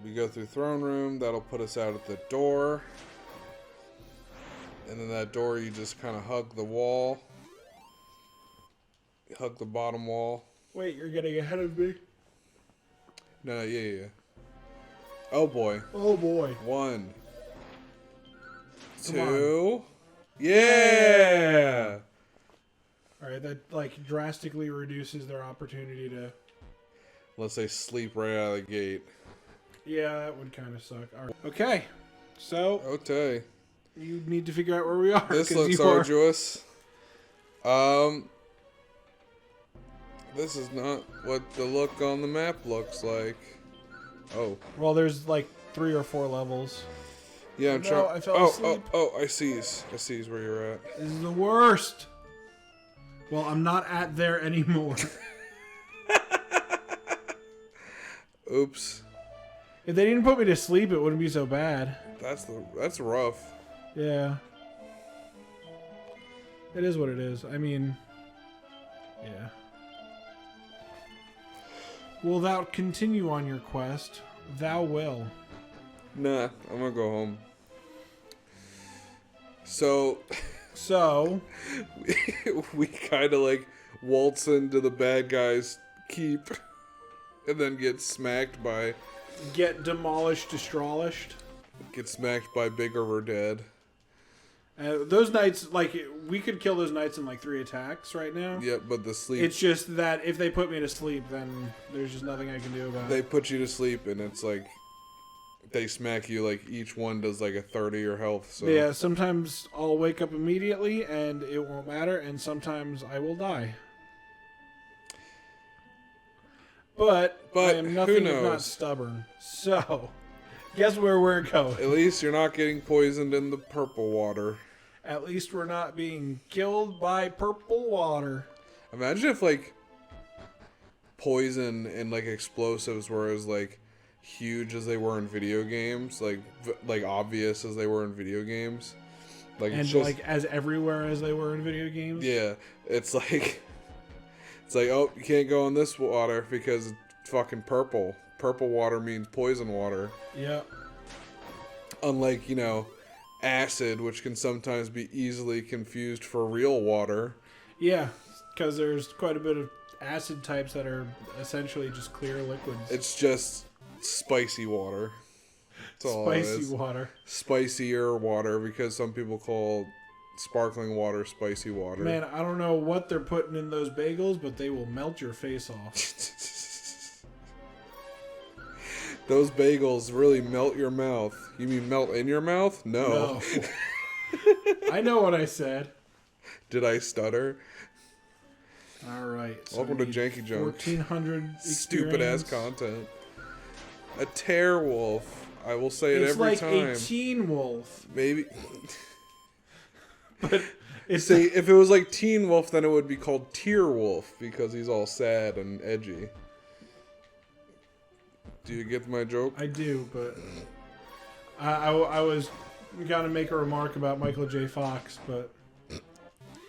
We go through throne room. That'll put us out at the door. And then that door, you just kind of hug the wall. Hug the bottom wall. Wait, you're getting ahead of me. No, yeah. Oh boy. Oh boy. 1, Come 2. Yeah. All right, that like drastically reduces their opportunity to. Unless they sleep right out of the gate. Yeah, that would kind of suck. All right. Okay, so Okay. you need to figure out where we are. This 'cause looks you are- arduous. This is not what the look on the map looks like. Oh. Well, there's like 3 or 4 levels. Yeah, I'm No, trying. I fell asleep. I sees where you're at. This is the worst. Well, I'm not at there anymore. Oops. If they didn't put me to sleep, it wouldn't be so bad. That's rough. Yeah. It is what it is. I mean, yeah. Will thou continue on your quest? Thou will. Nah, I'm gonna go home. So we kind of like waltz into the bad guy's keep and then get smacked by Get smacked by bigger or dead. Those knights, like, we could kill those knights in like 3 attacks right now. Yeah, but the sleep. It's just that if they put me to sleep, then there's just nothing I can do about They it. put you to sleep, and it's like they smack you. Like each one does like a 30 your health. So Yeah, sometimes I'll wake up immediately and it won't matter, and sometimes I will die. But I am who nothing if not knows? stubborn. So, guess where we're going? At least you're not getting poisoned in the purple water. At least we're not being killed by purple water. Imagine if like poison and like explosives were as like huge as they were in video games, like obvious as they were in video games. Like And it's just, like as everywhere as they were in video games. yeah, it's like oh, you can't go in this water because it's fucking purple. Purple water means poison water. Yeah. Unlike, acid, which can sometimes be easily confused for real water. Yeah, because there's quite a bit of acid types that are essentially just clear liquids. It's just spicy water. That's all it Spicy is. water. Spicier water, because some people call sparkling water spicy water. Man, I don't know what they're putting in those bagels, but they will melt your face off. Those bagels really melt your mouth. You mean melt in your mouth? No. I know what I said. Did I stutter? All right. So Welcome to we need Janky Junk. 1,400 Stupid ass experience. content. A tear wolf. I will say it It's every like time. a teen wolf. Maybe. But it's See, if it was like Teen Wolf, then it would be called Tear Wolf because he's all sad and edgy. Do you get my joke? I do, but I was going to make a remark about Michael J. Fox, but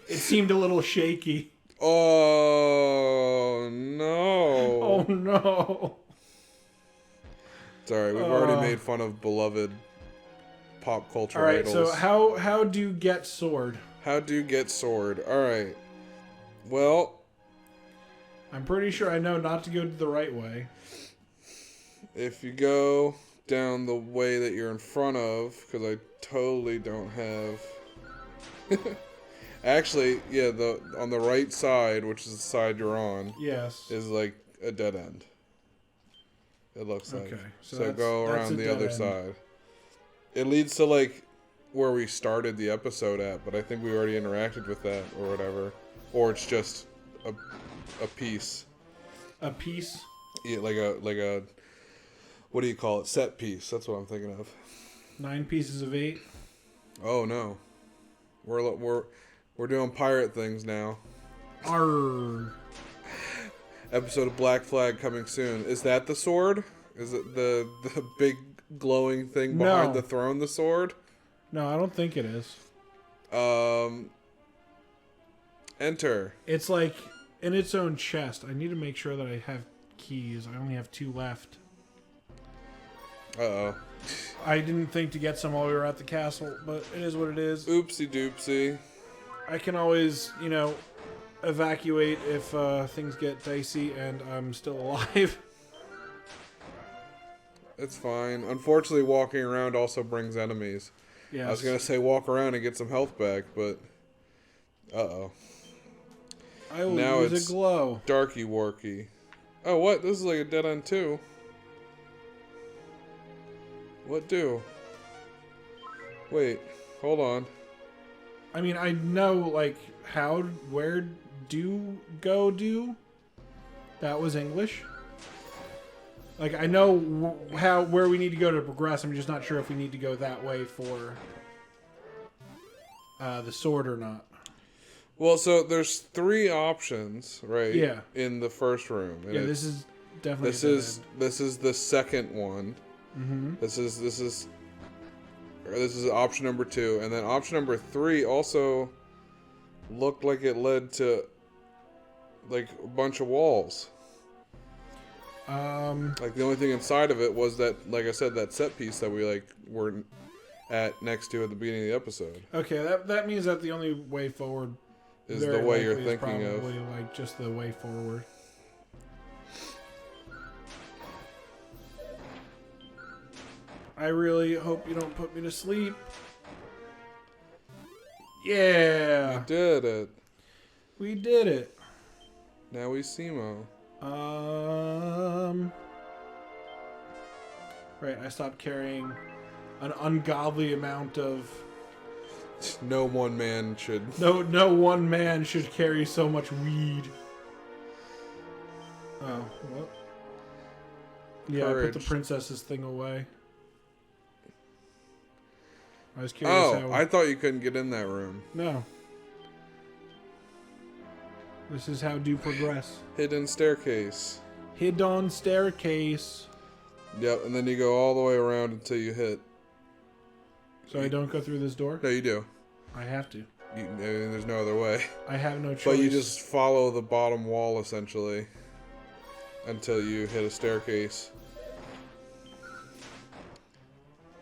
it seemed a little shaky. Oh no! Oh no! It's alright. We've already made fun of beloved pop culture All right. idols. So how do you get sword? How do you get sword? All right. Well, I'm pretty sure I know not to go the right way. if you go down the way that you're in front of, because I totally don't have. Actually, yeah, on the right side, which is the side you're on, Yes. is like a dead end. It looks like. Okay, so So go that's around a the dead other end. side. It leads to like where we started the episode at, but I think we already interacted with that or whatever. Or it's just a piece. A piece. Yeah, like a what do you call it? Set piece. That's what I'm thinking of. 9 pieces of 8. Oh no. We're doing pirate things now. Arrgh. Episode of Black Flag coming soon. Is that the sword? Is it the big glowing thing behind No. the throne, the sword? No, I don't think it is. Enter. It's like in its own chest. I need to make sure that I have keys. I only have 2 left. Uh-oh. I didn't think to get some while we were at the castle, but it is what it is. Oopsie doopsie. I can always, evacuate if things get dicey and I'm still alive. It's fine. Unfortunately, walking around also brings enemies. Yes. I was going to say walk around and get some health back, but... Uh-oh. I will Now use it's a glow. Darky Warky. Oh, what? This is like a dead end, too. What do? Wait. Hold on. I mean, I know, where do go do? That was English. Like, I know where we need to go to progress. I'm just not sure if we need to go that way for the sword or not. Well, so there's 3 options, right? Yeah. In the first room. And Yeah, this is definitely this is the second one. Mm-hmm. This is option number 2, and then option number 3 also looked like it led to like a bunch of walls. Like the only thing inside of it was that, like I said, that set piece that we were at next to at the beginning of the episode. Okay, that means that the only way forward Is the way you're thinking probably of. Like just the way forward. I really hope you don't put me to sleep. Yeah. We did it. We did it. Now we Simo. Right, I stopped carrying an ungodly amount of... No one man should... No one man should carry so much weed. Oh, what? Yeah, Courage. I put the princess's thing away. I was curious how... I thought you couldn't get in that room. No. This is how do progress. Hidden staircase. Hidden staircase. Yep, and then you go all the way around until you hit. So I don't go through this door? No, you do. I have to. There's no other way. I have no choice. But you just follow the bottom wall, essentially, until you hit a staircase.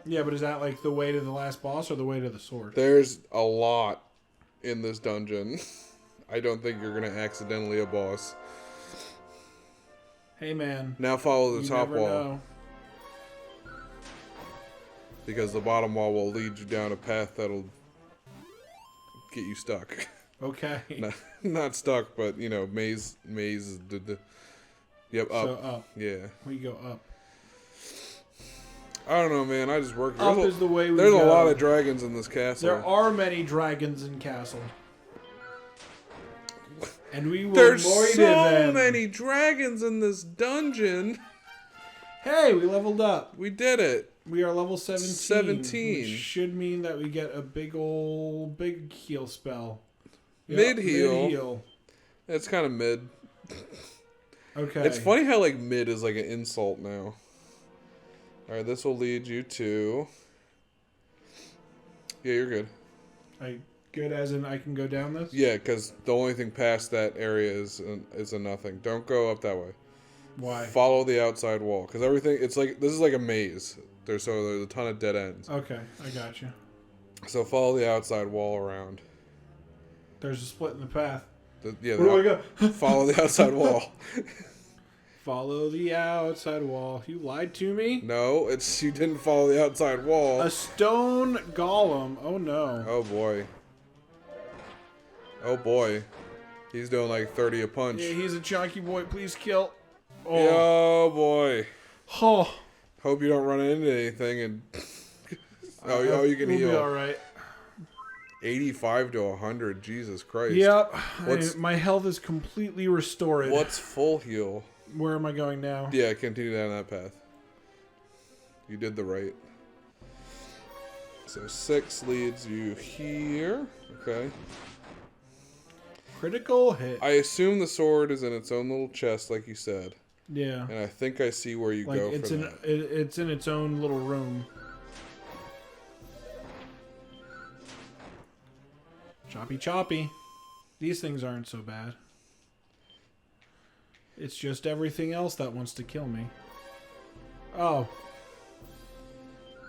Yeah, but is that like the way to the last boss or the way to the sword? There's a lot in this dungeon. I don't think you're going to accidentally a boss. Hey, man. Now follow the top never wall. know. Because the bottom wall will lead you down a path that'll get you stuck. Okay. Not stuck, but, maze. Yep, up. So up. Yeah. We go up. I don't know, man. I just work. Up is the way we There's go. a lot of dragons in this castle. There are many dragons in castle. And we will There's moid so them. many dragons in this dungeon. Hey, we leveled up. We did it. We are level 17. 17. Which should mean that we get a big heal spell. Mid heal. Mid-heal. It's kind of mid. Okay. It's funny how mid is like an insult now. All right, this will lead you to. Yeah, you're good. Good as in I can go down this? Yeah, because the only thing past that area is a nothing. Don't go up that way. Why? Follow the outside wall, because everything. It's like this is like a maze. There's a ton of dead ends. Okay, I got you. So follow the outside wall around. There's a split in the path. Where do I go? Follow the outside wall. Follow the outside wall. You lied to me? No, you didn't follow the outside wall. A stone golem. Oh no. Oh boy. Oh boy. He's doing like 30 a punch. Yeah, he's a chunky boy. Please kill. Oh boy. Oh. Hope you don't run into anything and. Oh, you can we'll heal. Be all right. 85 to 100. Jesus Christ. Yep. My health is completely restored. What's full heal? Where am I going now? Yeah, continue down that path. You did the right. So 6 leads you here. Okay. Critical hit. I assume the sword is in its own little chest, like you said. Yeah. And I think I see where you go it's for that. It's in its own little room. Choppy choppy. These things aren't so bad. It's just everything else that wants to kill me. Oh.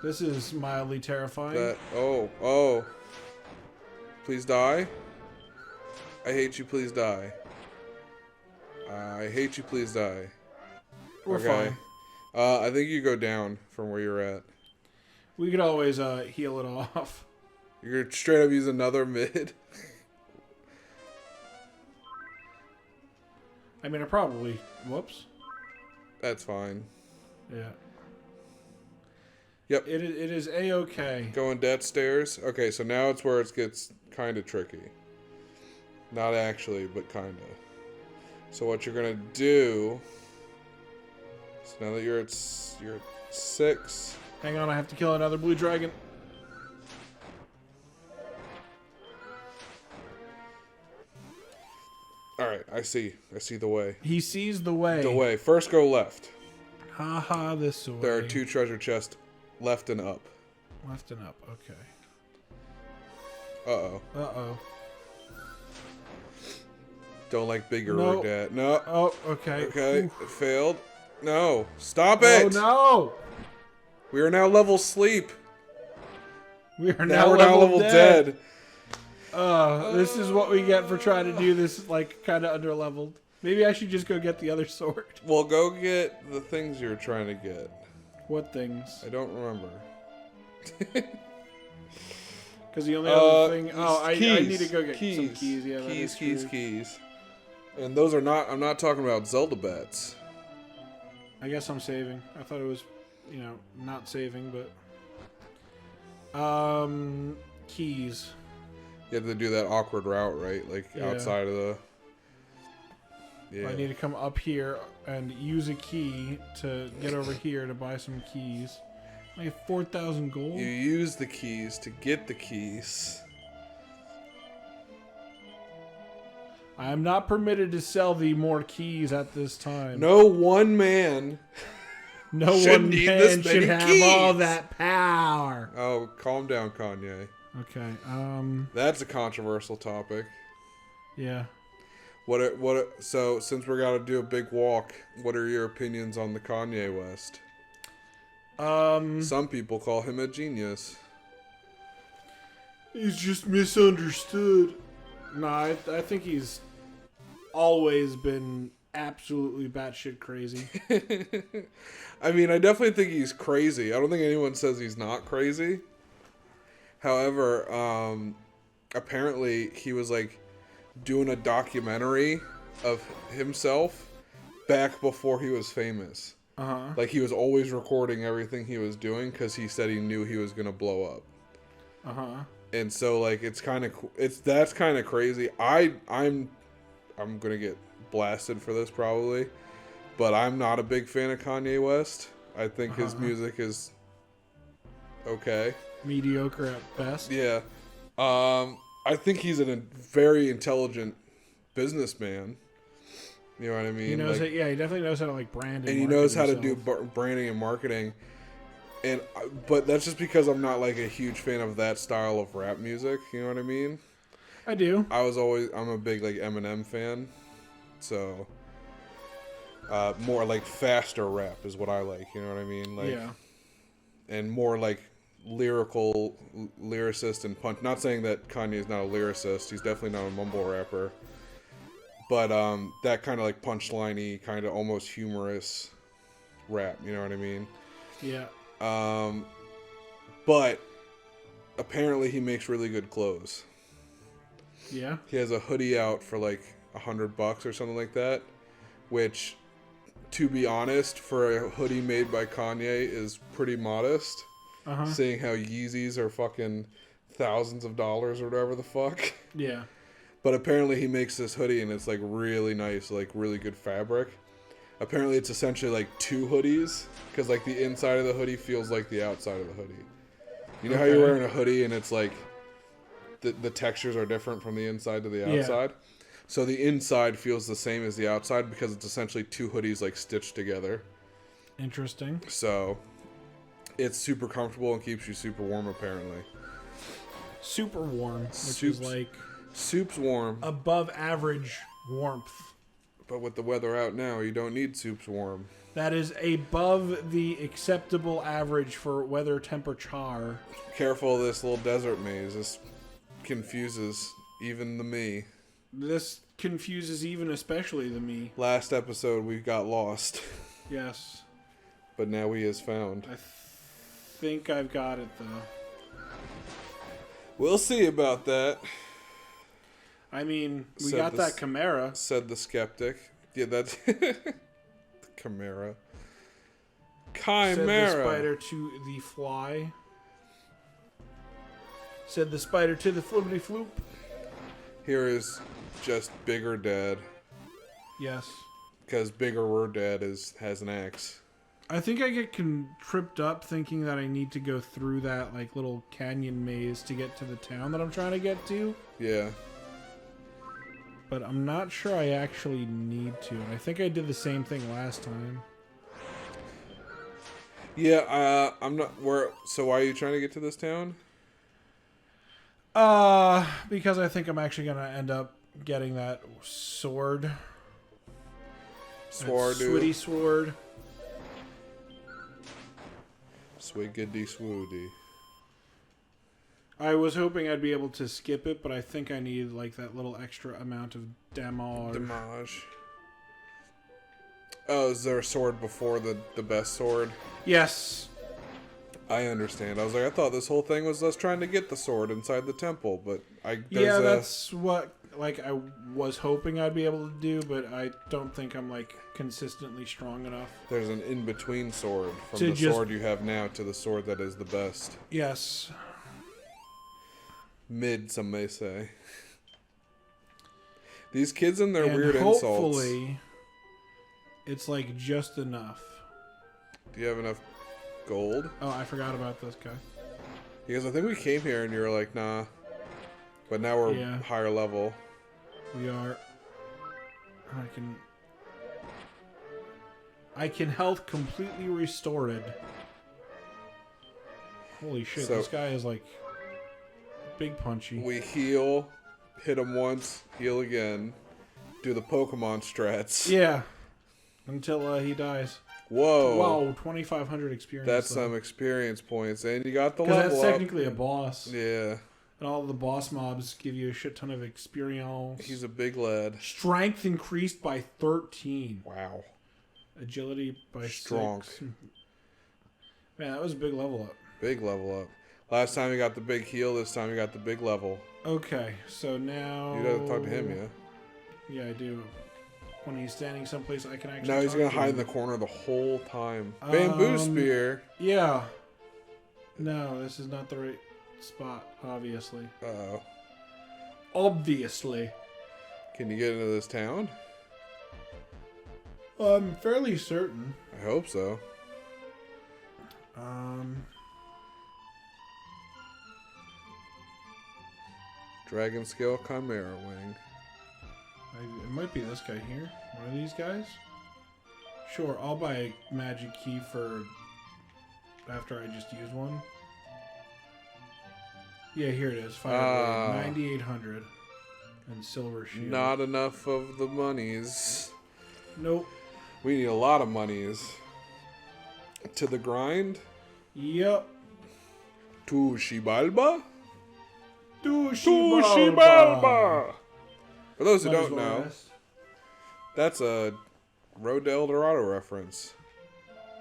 This is mildly terrifying. Oh. Please die. I hate you, please die. I hate you, please die. We're fine. I think you go down from where you're at. We could always heal it off. You're straight up use another mid. I mean, I probably... Whoops. That's fine. Yeah. Yep. It is A-okay. Going dead stairs. Okay, so now it's where it gets kind of tricky. Not actually, but kind of. So what you're going to do... So now that you're at 6... Hang on, I have to kill another blue dragon. Alright, I see the way. He sees the way. The way. First go left. Haha, this way. There are 2 treasure chests, left and up. Left and up, okay. Uh-oh. Uh-oh. Don't like bigger No. or dad. No. Oh, okay. Okay, Oof. it failed. No. Stop it! Oh, no! We are now level sleep. We are Now now we're now level dead. This is what we get for trying to do this, like, kind of under-leveled. Maybe I should just go get the other sword. Well, go get the things you're trying to get. What things? I don't remember. Because the only other thing... keys. Oh, I need to go get keys. some keys. Yeah, that is true. Keys. And those are not... I'm not talking about Zelda bats. I guess I'm saving. I thought it was, you know, not saving, but... Keys. You have to do that awkward route, right? Like, Yeah. outside of the... Yeah. I need to come up here and use a key to get over here to buy some keys. I have 4,000 gold. You use the keys to get the keys. I am not permitted to sell thee more keys at this time. No one man... No should one need man this should many have keys. all that power. Oh, calm down, Kanye. Okay. That's a controversial topic. Yeah. So since we're gonna do a big walk, what are your opinions on the Kanye West? Some people call him a genius. He's just misunderstood. No, I think he's always been absolutely batshit crazy. I mean, I definitely think he's crazy. I don't think anyone says he's not crazy. However, apparently he was like doing a documentary of himself back before he was famous. Uh-huh. Like he was always recording everything he was doing because he said he knew he was gonna blow up. Uh-huh. And so like that's kind of crazy. I'm gonna get blasted for this probably, but I'm not a big fan of Kanye West. I think his music is okay. Mediocre at best. Yeah. I think he's a very intelligent businessman. You know what I mean? He knows he definitely knows how to like brand and he knows how to do branding and marketing. But that's just because I'm not like a huge fan of that style of rap music. You know what I mean? I do. I'm a big like Eminem fan, so more like faster rap is what I like. You know what I mean? Like, yeah. And more like lyricist and punch. Not saying that Kanye's not a lyricist. He's definitely not a mumble rapper. But that kind of like punchliney, kind of almost humorous rap. You know what I mean? Yeah. But apparently he makes really good clothes. Yeah. He has a hoodie out for like $100 or something like that, which, to be honest, for a hoodie made by Kanye is pretty modest. Seeing how Yeezys are fucking thousands of dollars or whatever the fuck. Yeah. But apparently he makes this hoodie and it's like really nice, like really good fabric. Apparently it's essentially like 2 hoodies because like the inside of the hoodie feels like the outside of the hoodie. You know how you're wearing a hoodie and it's like the textures are different from the inside to the outside? Yeah. So the inside feels the same as the outside because it's essentially 2 hoodies like stitched together. Interesting. So it's super comfortable and keeps you super warm apparently. Super warm, which is like soup's warm. Above average warmth. But with the weather out now, you don't need soup's warm. That is above the acceptable average for weather temperature. Careful of this little desert maze. This confuses even the me. This confuses even especially the me. Last episode we got lost. Yes. But now we is found. I think I've got it, though. We'll see about that. I mean, we Said got the that Chimera. Said the skeptic. Yeah, that's... Chimera. Said the Chimera. spider to the fly. Said the spider to the flippity floop. Here is just Bigger Dad. Yes. Because Bigger Dad has an axe. I think I get tripped up thinking that I need to go through that like little canyon maze to get to the town that I'm trying to get to. Yeah. But I'm not sure I actually need to. And I think I did the same thing last time. Yeah, I'm not... So why are you trying to get to this town? Because I think I'm actually going to end up getting that sword. Sword, dude. Switty sword. Swiggity swoody. I was hoping I'd be able to skip it, but I think I need like that little extra amount of damage. Oh, is there a sword before the best sword? Yes. I understand. I was like, I thought this whole thing was us trying to get the sword inside the temple, but that's what like I was hoping I'd be able to do, but I don't think I'm like consistently strong enough. There's an in-between sword from the sword you have now to the sword that is the best. Yes. Mid, some may say. These kids and their weird hopefully, insults. It's like just enough. Do you have enough gold? Oh, I forgot about this guy. Because I think we came here and you were like, nah. But now we're higher level. We are. I can health completely restored. Holy shit, So, this guy is like big punchy. We heal, hit him once, heal again, do the Pokemon strats. Yeah. Until he dies. Whoa. Wow, 2,500 experience. That's some experience points. And you got the level that's technically a boss. Yeah. And all the boss mobs give you a shit ton of experience. He's a big lad. Strength increased by 13. Wow. Agility by Strong. 6. Man, that was a big level up. Big level up. Last time you got the big heal, this time you got the big level. Okay, so now... You gotta talk to him, yeah? Yeah, I do. When he's standing someplace I can actually Now he's gonna to hide him. in the corner the whole time. Bamboo spear. Yeah. No, this is not the right spot, obviously. Uh-oh. Obviously. Can you get into this town? I'm fairly certain. I hope so. Dragon Scale Chimera Wing. It might be this guy here. One of these guys? Sure, I'll buy a magic key for after I just use one. Yeah, here it is. 9,800 and silver shield. Not enough of the monies. Nope. We need a lot of monies. To the grind? Yep. To Shibalba? To Shibalba! For those who don't know, rest. that's a Road to El Dorado reference.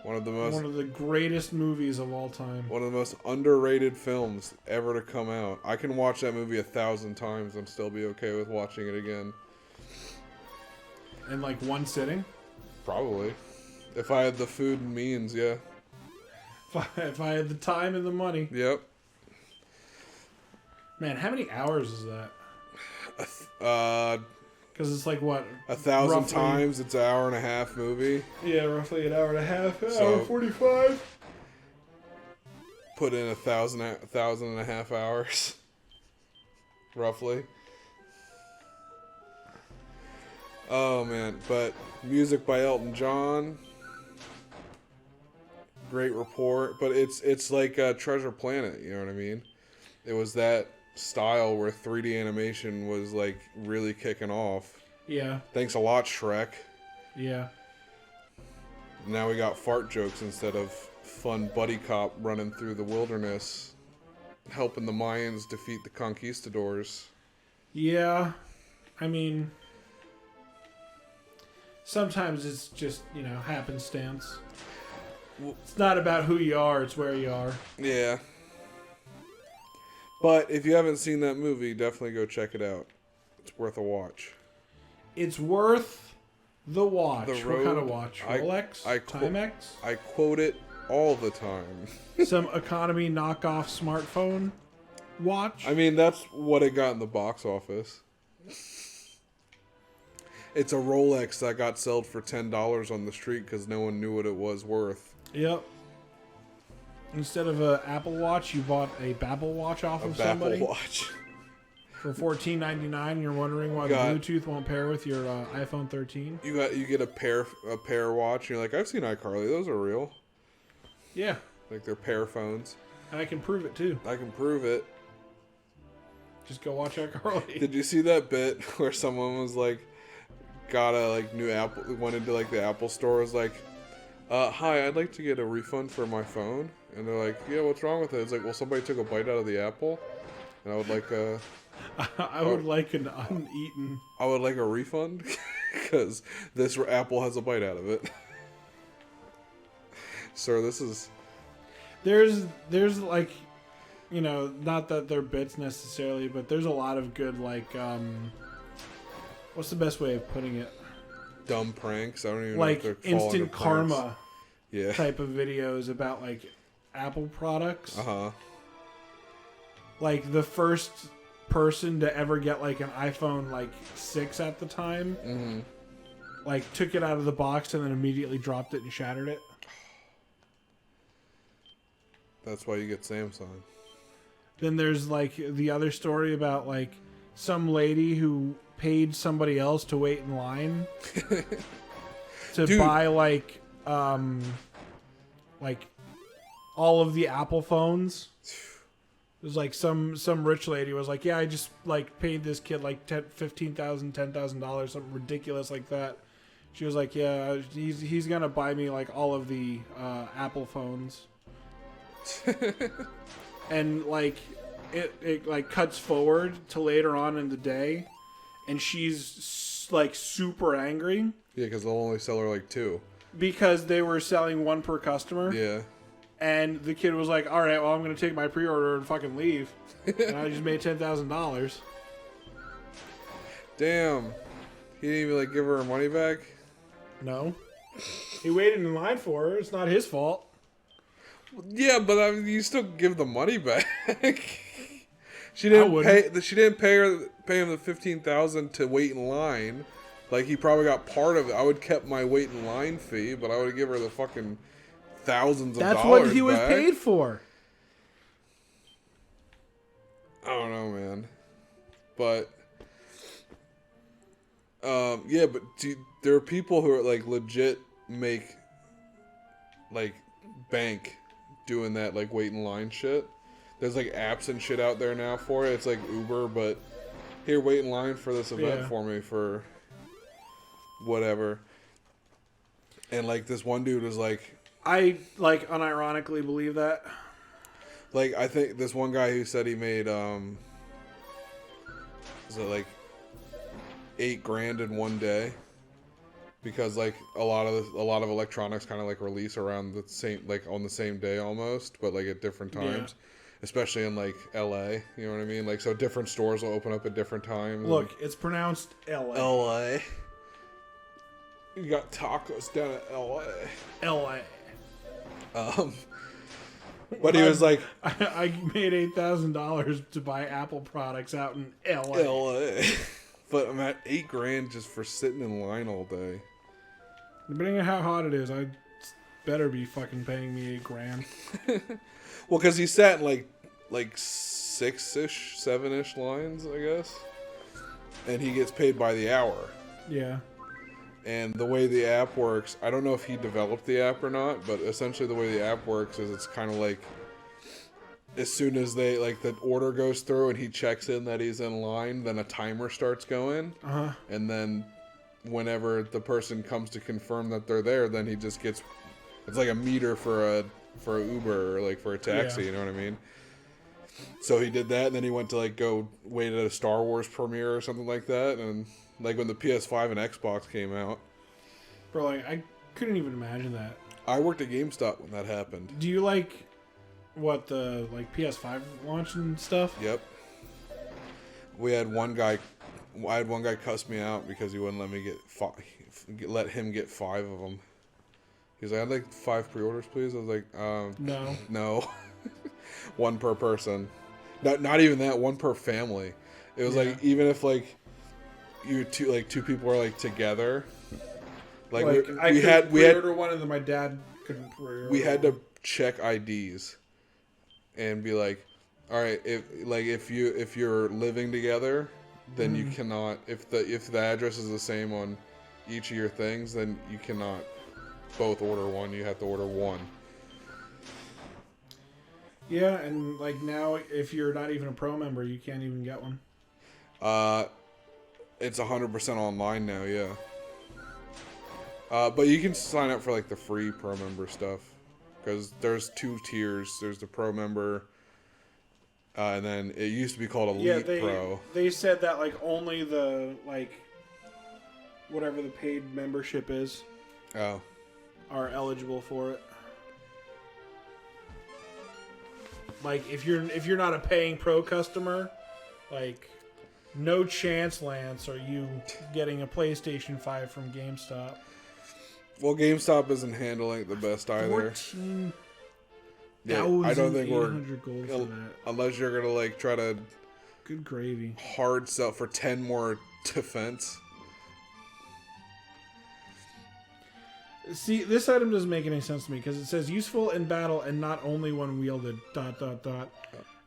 One of the greatest movies of all time. One of the most underrated films ever to come out. I can watch that movie 1,000 times and still be okay with watching it again. In like one sitting? Probably. If I had the food and means, yeah. If I had the time and the money. Yep. Man, how many hours is that? Because it's like what? 1,000 times. It's an hour and a half movie. Yeah, roughly an hour and a half. So, hour 45. Put in 1,000 and a half hours. Roughly. Oh man, but music by Elton John. Great report, but it's like Treasure Planet, you know what I mean? It was that style where 3D animation was like really kicking off. Yeah. Thanks a lot, Shrek. Yeah. Now we got fart jokes instead of fun buddy cop running through the wilderness, helping the Mayans defeat the conquistadors. Yeah, I mean, sometimes it's just, happenstance. It's not about who you are, it's where you are. Yeah. But if you haven't seen that movie, definitely go check it out. It's worth a watch. It's worth the watch. The What kind of road, watch? Rolex? Timex? I quote it all the time. Some economy knockoff smartphone watch? I mean, that's what it got in the box office. It's a Rolex that got sold for $10 on the street because no one knew what it was worth. Yep. Instead of an Apple Watch, you bought a Babble Watch off of somebody. Apple Watch. For $14.99, you're wondering why the Bluetooth won't pair with your iPhone 13? You get a pair watch, and you're like, I've seen iCarly, those are real. Yeah. Like they're pair phones. And I can prove it too. I can prove it. Just go watch iCarly. Did you see that bit where someone was like, got a new Apple, went into the Apple store, was like, hi, I'd like to get a refund for my phone. And they're like, yeah, what's wrong with it? It's like, well, somebody took a bite out of the apple, and I would like I would like an uneaten. I would like a refund because this apple has a bite out of it. Sir, this is. There's not that they're bits necessarily, but there's a lot of good what's the best way of putting it? Dumb pranks. I don't even know if they're instant karma. Yeah. Type of videos about Apple products. Like the first person to ever get an iPhone 6 at the time, took it out of the box and then immediately dropped it and shattered it. That's why you get Samsung. Then there's the other story about some lady who paid somebody else to wait in line to buy all of the Apple phones. It was some rich lady was like, yeah, I just paid this kid $15,000, $10,000, something ridiculous like that. She was like, yeah, he's gonna buy me all of the Apple phones. And it cuts forward to later on in the day, and she's super angry. Yeah, because they'll only sell her 2. Because they were selling one per customer. Yeah. And the kid was like, all right, well, I'm going to take my pre-order and fucking leave. And I just made $10,000. Damn. He didn't even give her money back? No. He waited in line for her. It's not his fault. Yeah, but you still give the money back. She didn't pay. She didn't pay him the $15,000 to wait in line. He probably got part of it. I would kept my wait in line fee, but I would give her the fucking thousands of dollars. That's what he was paid for. I don't know, man. But yeah, but there are people who are legit make bank doing that wait in line shit. There's apps and shit out there now for it. It's like Uber, but here, wait in line for this event for me for whatever. And this one dude was I unironically believe that. I think this one guy who said he made was it $8,000 in one day, because a lot of electronics kind of release around the same on the same day almost, but at different times. Yeah. Especially in LA, you know what I mean? So different stores will open up at different times. Look, it's pronounced LA. LA. You got tacos down at LA. LA. But he was like, I made $8,000 to buy Apple products out in LA. LA. But I'm at $8,000 just for sitting in line all day. Depending on how hot it is, I better be fucking paying me $8,000. Well, because he sat in 6-ish, 7-ish lines, I guess. And he gets paid by the hour. Yeah. And the way the app works, I don't know if he developed the app or not, but essentially the way the app works is it's kind of as soon as they, the order goes through and he checks in that he's in line, then a timer starts going. Uh-huh. And then whenever the person comes to confirm that they're there, then he just gets, it's like a meter for a Uber or like for a taxi, Yeah. you know what I mean? So he did that, and then he went to like go wait at a Star Wars premiere or something like that, and like when the PS5 and Xbox came out. Bro, like, I couldn't even imagine that. I worked at GameStop when that happened. Do you like what the like PS5 launch and stuff? Yep. I had one guy cuss me out because he wouldn't let me let him get 5 of them. He's like, I'd like 5 pre-orders, please. I was like, no. One per person. Not even that. One per family. It was like, even if like two people are like together, like we had one, and then my dad couldn't pre-order. We had to check IDs and be like, all right, if you're living together, then you cannot, if the address is the same on each of your things, then you cannot both order one. You have to order one. Yeah, and like now, if you're not even a pro member, you can't even get one. It's 100% online now, yeah. But you can sign up for like the free pro member stuff, because there's 2 tiers. There's the pro member, and then it used to be called Elite Pro. They said that like only the like whatever the paid membership is are eligible for it. Like if you're not a paying pro customer, like no chance, Lance, are you getting a PlayStation 5 from GameStop. Well, GameStop isn't handling it the best either. 14,000 I don't think we're gold for that. Unless you're gonna like try to Good gravy. hard sell for 10 more defense. See, this item doesn't make any sense to me because it says useful in battle and not only when wielded. ...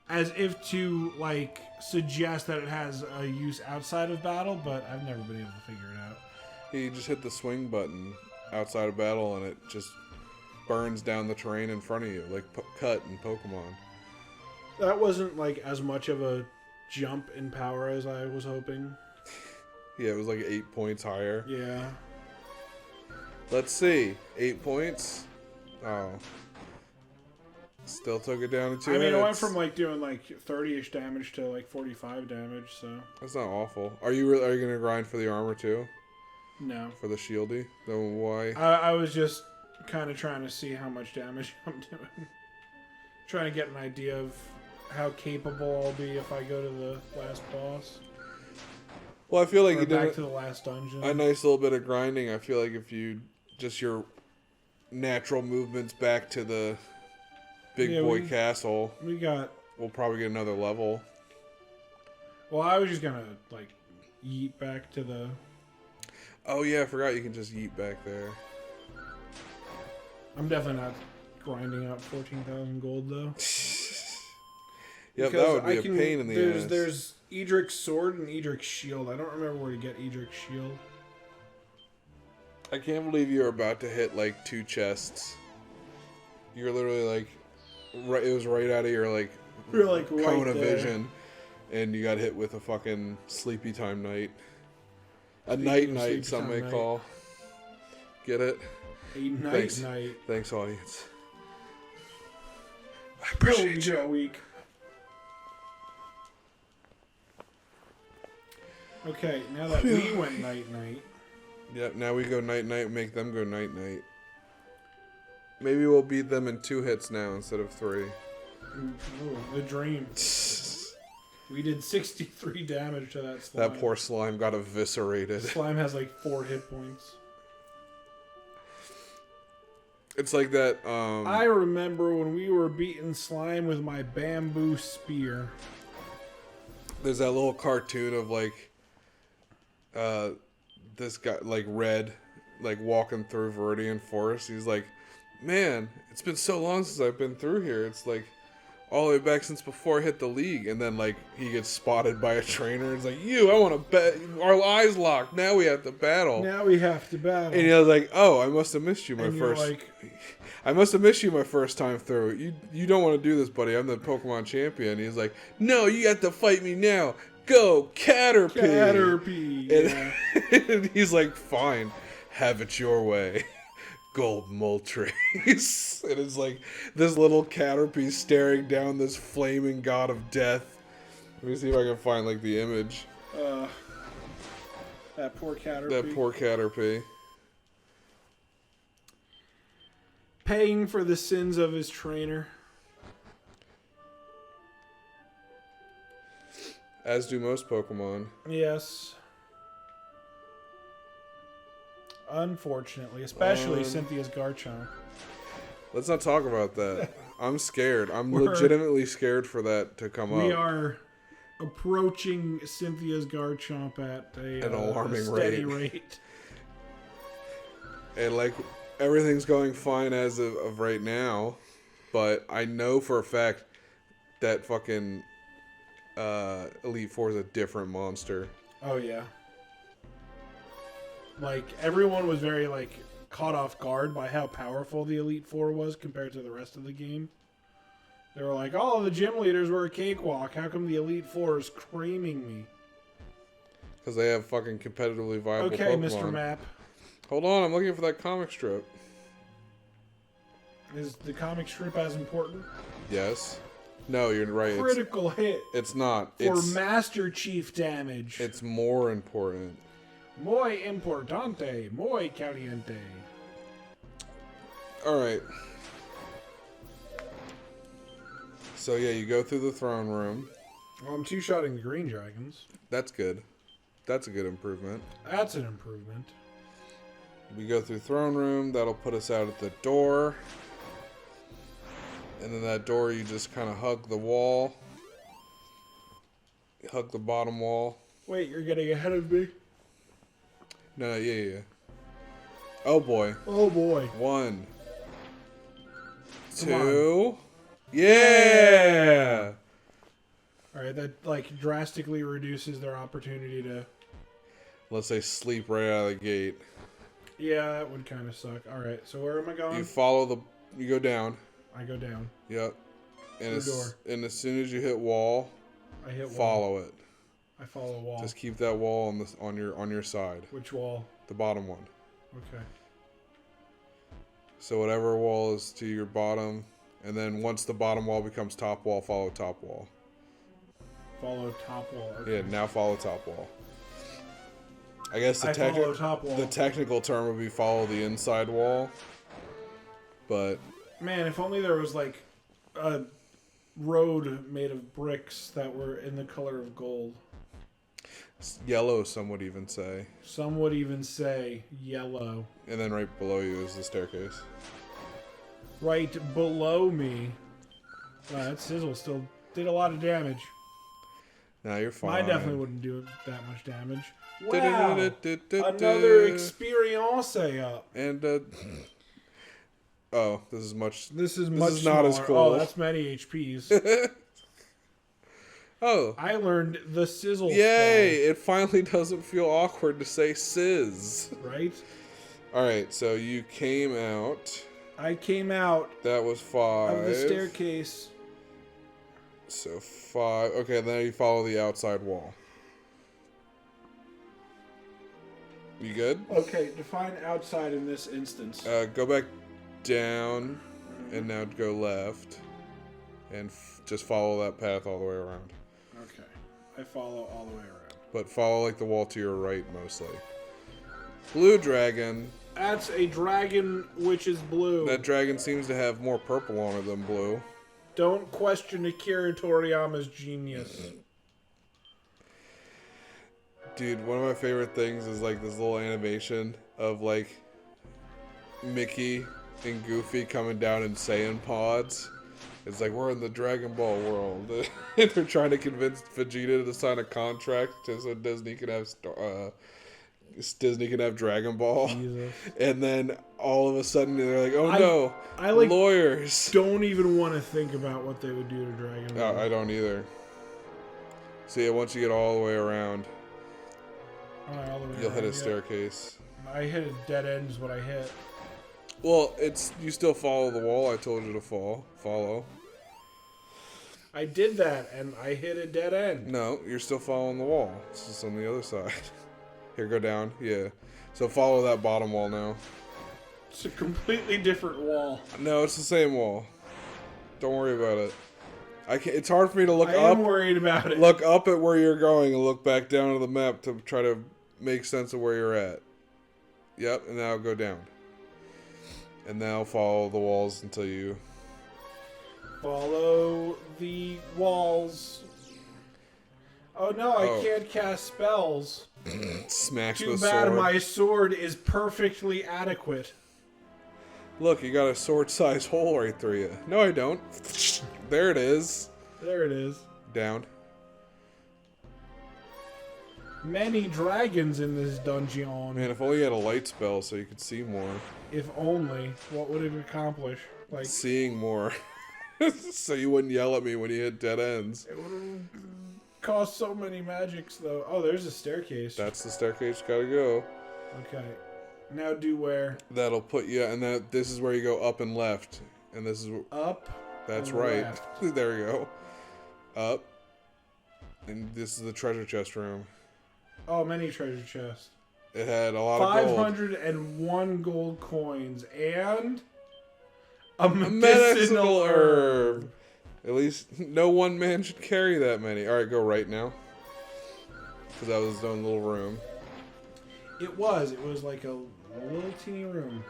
As if to like suggest that it has a use outside of battle, but I've never been able to figure it out. You just hit the swing button outside of battle, and it just burns down the terrain in front of you, like Cut in Pokemon. That wasn't like as much of a jump in power as I was hoping. Yeah, it was like 8 points higher. Yeah. Let's see. 8 points? Oh. Still took it down to 2 minutes. I mean, I went from like doing like 30-ish damage to like 45 damage, so. That's not awful. Are you going to grind for the armor too? No. For the shieldy? Then why? I was just kind of trying to see how much damage I'm doing. Trying to get an idea of how capable I'll be if I go to the last boss. Well, I feel like or you did back to the last dungeon. a nice little bit of grinding. I feel like if you just your natural movements back to the big boy castle, we'll probably get another level. Well, I was just gonna like yeet back to the. Oh yeah, I forgot you can just yeet back there. I'm definitely not grinding out 14,000 gold though. Yep, that would be a pain in the ass. There's Edric's sword and Edric's shield. I don't remember where to get Edric's shield. I can't believe you're about to hit like 2 chests. You're literally like, right. It was right out of your like, You're like cone right of there. vision, and you got hit with a fucking sleepy time night. A night, some may call. Get it? A night Thanks. night. Thanks, audience. I appreciate you. Week. Okay, now that we went night night. Yep, now we go night night, make them go night night. Maybe we'll beat them in 2 hits now instead of 3. Oh, the dream. We did 63 damage to that slime. That poor slime got eviscerated. Slime has like 4 hit points. It's like that, I remember when we were beating slime with my bamboo spear. there's that little cartoon of like, this guy, like Red, like walking through Viridian Forest. He's like, man, it's been so long since I've been through here. It's like all the way back since before I hit the league. And then like he gets spotted by a trainer. It's like, I want to bet. Our eyes locked. Now we have to battle. Now we have to battle. And he was like, oh, I must have missed you and I must have missed you my first time through. You don't want to do this, buddy. I'm the Pokemon champion. He's like, no, you have to fight me now. Go Caterpie! Caterpie. And, Yeah. and he's like, fine, have it your way. Gold Moltres. And it's like this little Caterpie staring down this flaming god of death. Let me see if I can find like the image. That poor Caterpie. That poor Caterpie. Paying for the sins of his trainer. As do most Pokemon. Yes. Unfortunately, especially Cynthia's Garchomp. Let's not talk about that. I'm scared. I'm legitimately scared for that to come up. We are approaching Cynthia's Garchomp at an alarming steady rate. And like everything's going fine as of right now, but I know for a fact that fucking Elite Four is a different monster. Oh yeah. Like everyone was very like caught off guard by how powerful the Elite Four was compared to the rest of the game. They were like, "Oh, the gym leaders were a cakewalk. How come the Elite Four is creaming me?" Because they have fucking competitively viable Okay, Pokemon. Mr. Map. Hold on, I'm looking for that comic strip. Is the comic strip as important? Yes. No, you're right. Critical hit It's not. for It's Master Chief damage. it's more important. Muy importante, muy caliente. All right. So yeah, you go through the throne room. Well, I'm two-shotting the green dragons. That's good. That's a good improvement. That's an improvement. We go through throne room. That'll put us out at the door. And then that door, you just kind of hug the wall. Hug the bottom wall. Wait, you're getting ahead of me? No, yeah. Oh boy. Oh boy. 1, Come 2. Yeah! Alright, that like drastically reduces their opportunity to... Unless they sleep right out of the gate. Yeah, that would kind of suck. Alright, so where am I going? You follow the... You go down. I go down. Yep. And door. and as soon as you hit wall, I hit wall. follow it. I follow wall. Just keep that wall on your side. Which wall? The bottom one. Okay. So whatever wall is to your bottom, and then once the bottom wall becomes top wall, follow top wall. Follow top wall. Okay. Yeah, now follow top wall. I guess I follow top wall. the technical term would be follow the inside wall. But Man, if only there was like a road made of bricks that were in the color of gold. yellow, some would even say. Some would even say yellow. And then right below you is the staircase. Right below me. Wow, that sizzle still did a lot of damage. Now you're fine. Mine definitely wouldn't do that much damage. Wow! Another experience up. And oh, this is much. This is This much is not as smaller. cool. Oh, that's many HPs. Oh, I learned the sizzle. yay! It finally doesn't feel awkward to say sizz. Spell, right? All right, so you came out. I came out That was 5. of the staircase. So 5. Okay, then you follow the outside wall. You good? Okay, define outside in this instance. Go back down, and now go left, and just follow that path all the way around. Okay, I follow all the way around. But follow like the wall to your right mostly. Blue dragon. That's a dragon which is blue. That dragon seems to have more purple on it than blue. Don't question Akira Toriyama's genius. Dude, one of my favorite things is like this little animation of like Mickey and Goofy coming down in Saiyan pods. It's like we're in the Dragon Ball world. And they're trying to convince Vegeta to sign a contract so Disney can have Dragon Ball. Jesus. And then all of a sudden they're like, oh no, I like lawyers. don't even want to think about what they would do to Dragon Ball. No, I don't either. So yeah, once you get all the way around, All the way you'll hit a around, yeah. staircase. I hit a dead end is what I hit. Well, you still follow the wall I told you to follow. I did that, and I hit a dead end. No, you're still following the wall. It's just on the other side. Here, go down. Yeah. So follow that bottom wall now. It's a completely different wall. No, it's the same wall. Don't worry about it. I can't. It's hard for me to look I up. am worried about it. Look up at where you're going and look back down to the map to try to make sense of where you're at. Yep, and now go down. And now follow the walls until you... Follow the walls. Oh no, I can't cast spells. Smash Too the bad sword. my sword is perfectly adequate. Look, you got a sword-sized hole right through you. No, I don't. There it is. There it is. Down. Many dragons in this dungeon. Man, if only you had a light spell so you could see more. If only. What would it accomplish? Like, Seeing more. So you wouldn't yell at me when you hit dead ends. it would cost so many magics, though. Oh, there's a staircase. That's the staircase gotta go. Okay. Now do where? That'll put you, and this is where you go up and left. And this is... Up. That's and right. left. There you go. Up. And this is the treasure chest room. Oh, many treasure chests. It had a lot of gold. 501 gold coins and a A medicinal herb. At least no one man should carry that many. Alright, go right now. Because that was his own little room. It was like a little teeny room.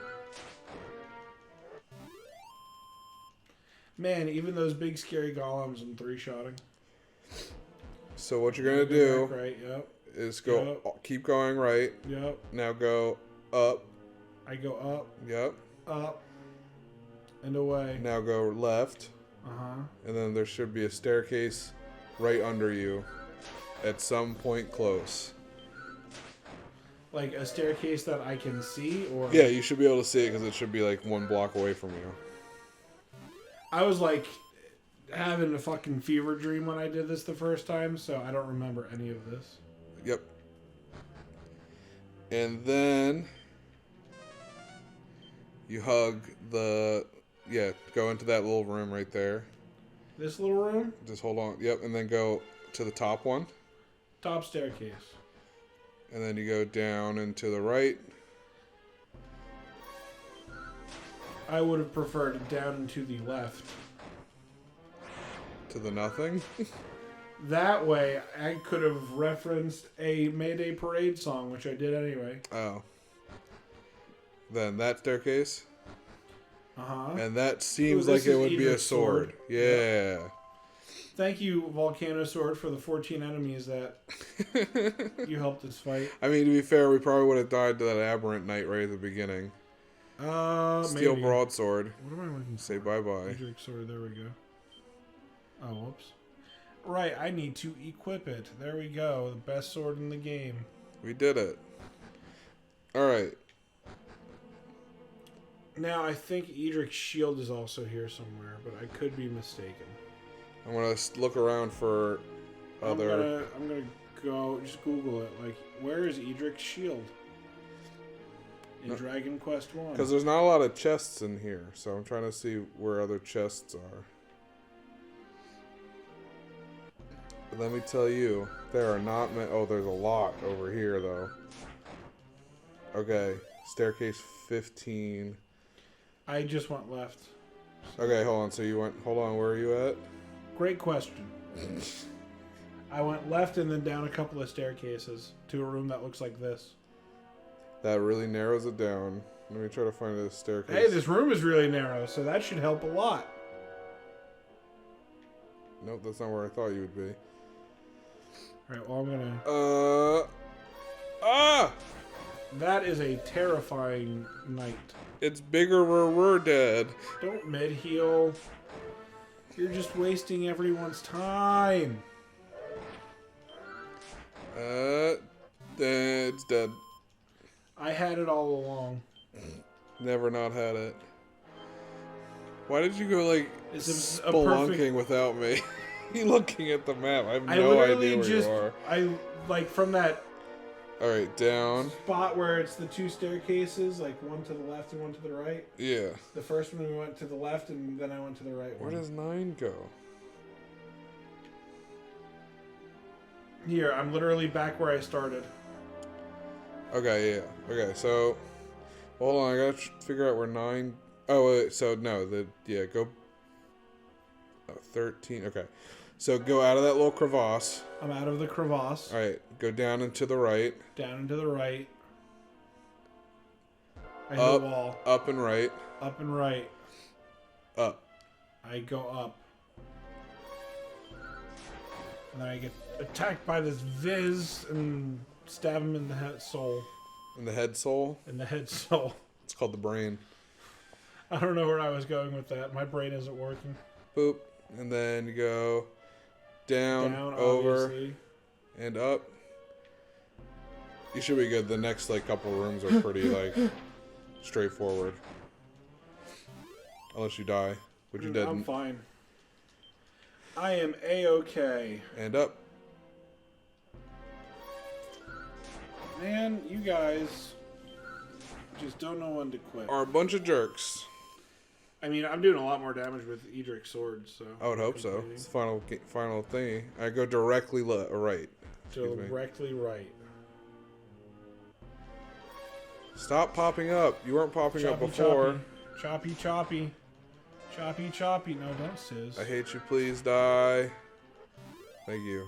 Man, even those big scary golems and three-shotting. So what you're going to do Right, yep. is go, keep going right. Yep. Now go up. I go up, Yep. up, and away. Now go left. Uh-huh. And then there should be a staircase right under you at some point close. Like a staircase that I can see, or... Yeah, you should be able to see it because it should be like 1 block away from you. I was like having a fucking fever dream when I did this the first time, so I don't remember any of this. Yep. And then you hug the... Yeah, go into that little room right there. This little room? Just hold on. Yep, and then go to the top one. Top staircase. And then you go down and to the right. I would have preferred it down and to the left. To the nothing. That way, I could have referenced a Mayday Parade song, which I did anyway. Oh. Then that staircase. Uh-huh. And that seems Ooh, like this it is would be a Idric's sword. sword. Yeah. Thank you, Volcano Sword, for the 14 enemies that you helped us fight. I mean, to be fair, we probably would have died to that aberrant knight right at the beginning. Steel Maybe. broadsword. What am I looking for? Say bye-bye. Idric's Sword, there we go. Oh, whoops. Right, I need to equip it. There we go. The best sword in the game. We did it. Alright. Now, I think Idric's shield is also here somewhere, but I could be mistaken. I'm going to look around for other... I'm gonna go, just Google it. Like, where is Idric's shield? In Dragon Quest 1. Because there's not a lot of chests in here, so I'm trying to see where other chests are. But let me tell you, there are not many... Oh, there's a lot over here, though. Okay, staircase 15. I just went left. Okay, hold on. So you went... Hold on, where are you at? Great question. I went left and then down a couple of staircases to a room that looks like this. That really narrows it down. Let me try to find a staircase. Hey, this room is really narrow, so that should help a lot. Nope, that's not where I thought you would be. Alright, well, I'm gonna... Ah! That is a terrifying knight. It's bigger where we're dead. Don't mid-heal. You're just wasting everyone's time. It's dead. I had it all along. Never not had it. Why did you go, like, It's a spelunking perfect... without me? You looking at the map. I have I no literally idea where just... you are. I, like, from that Alright, down. spot where it's the 2 staircases, like one to the left and one to the right. Yeah. The first one we went to the left, and then I went to the right Where one. does 9 go? Here, I'm literally back where I started. Okay, yeah. Okay, so hold on. I gotta figure out where 9. Oh, wait, so no, go. 13. Okay, so go out of that little crevasse. I'm out of the crevasse. All right, go down and to the right. Down and to the right. I hit Up, a wall. up and right. Up and right. Up. I go up. And then I get attacked by this Viz and stab him in the head soul. In the head soul? In the head soul. It's called the brain. I don't know where I was going with that. My brain isn't working. Boop. And then you go down over, obviously. And up. You should be good. The next like couple rooms are pretty like straightforward. Unless you die, which you didn't. I'm fine. I am A-okay. And up. Man, you guys just don't know when to quit. Are a bunch of jerks. I mean, I'm doing a lot more damage with Edric's sword, so... I would hope so. It's the final thingy. I go directly right. Directly right. Stop popping up. You weren't popping up before. Choppy. Choppy. No, don't sizz. I hate you. Please die. Thank you.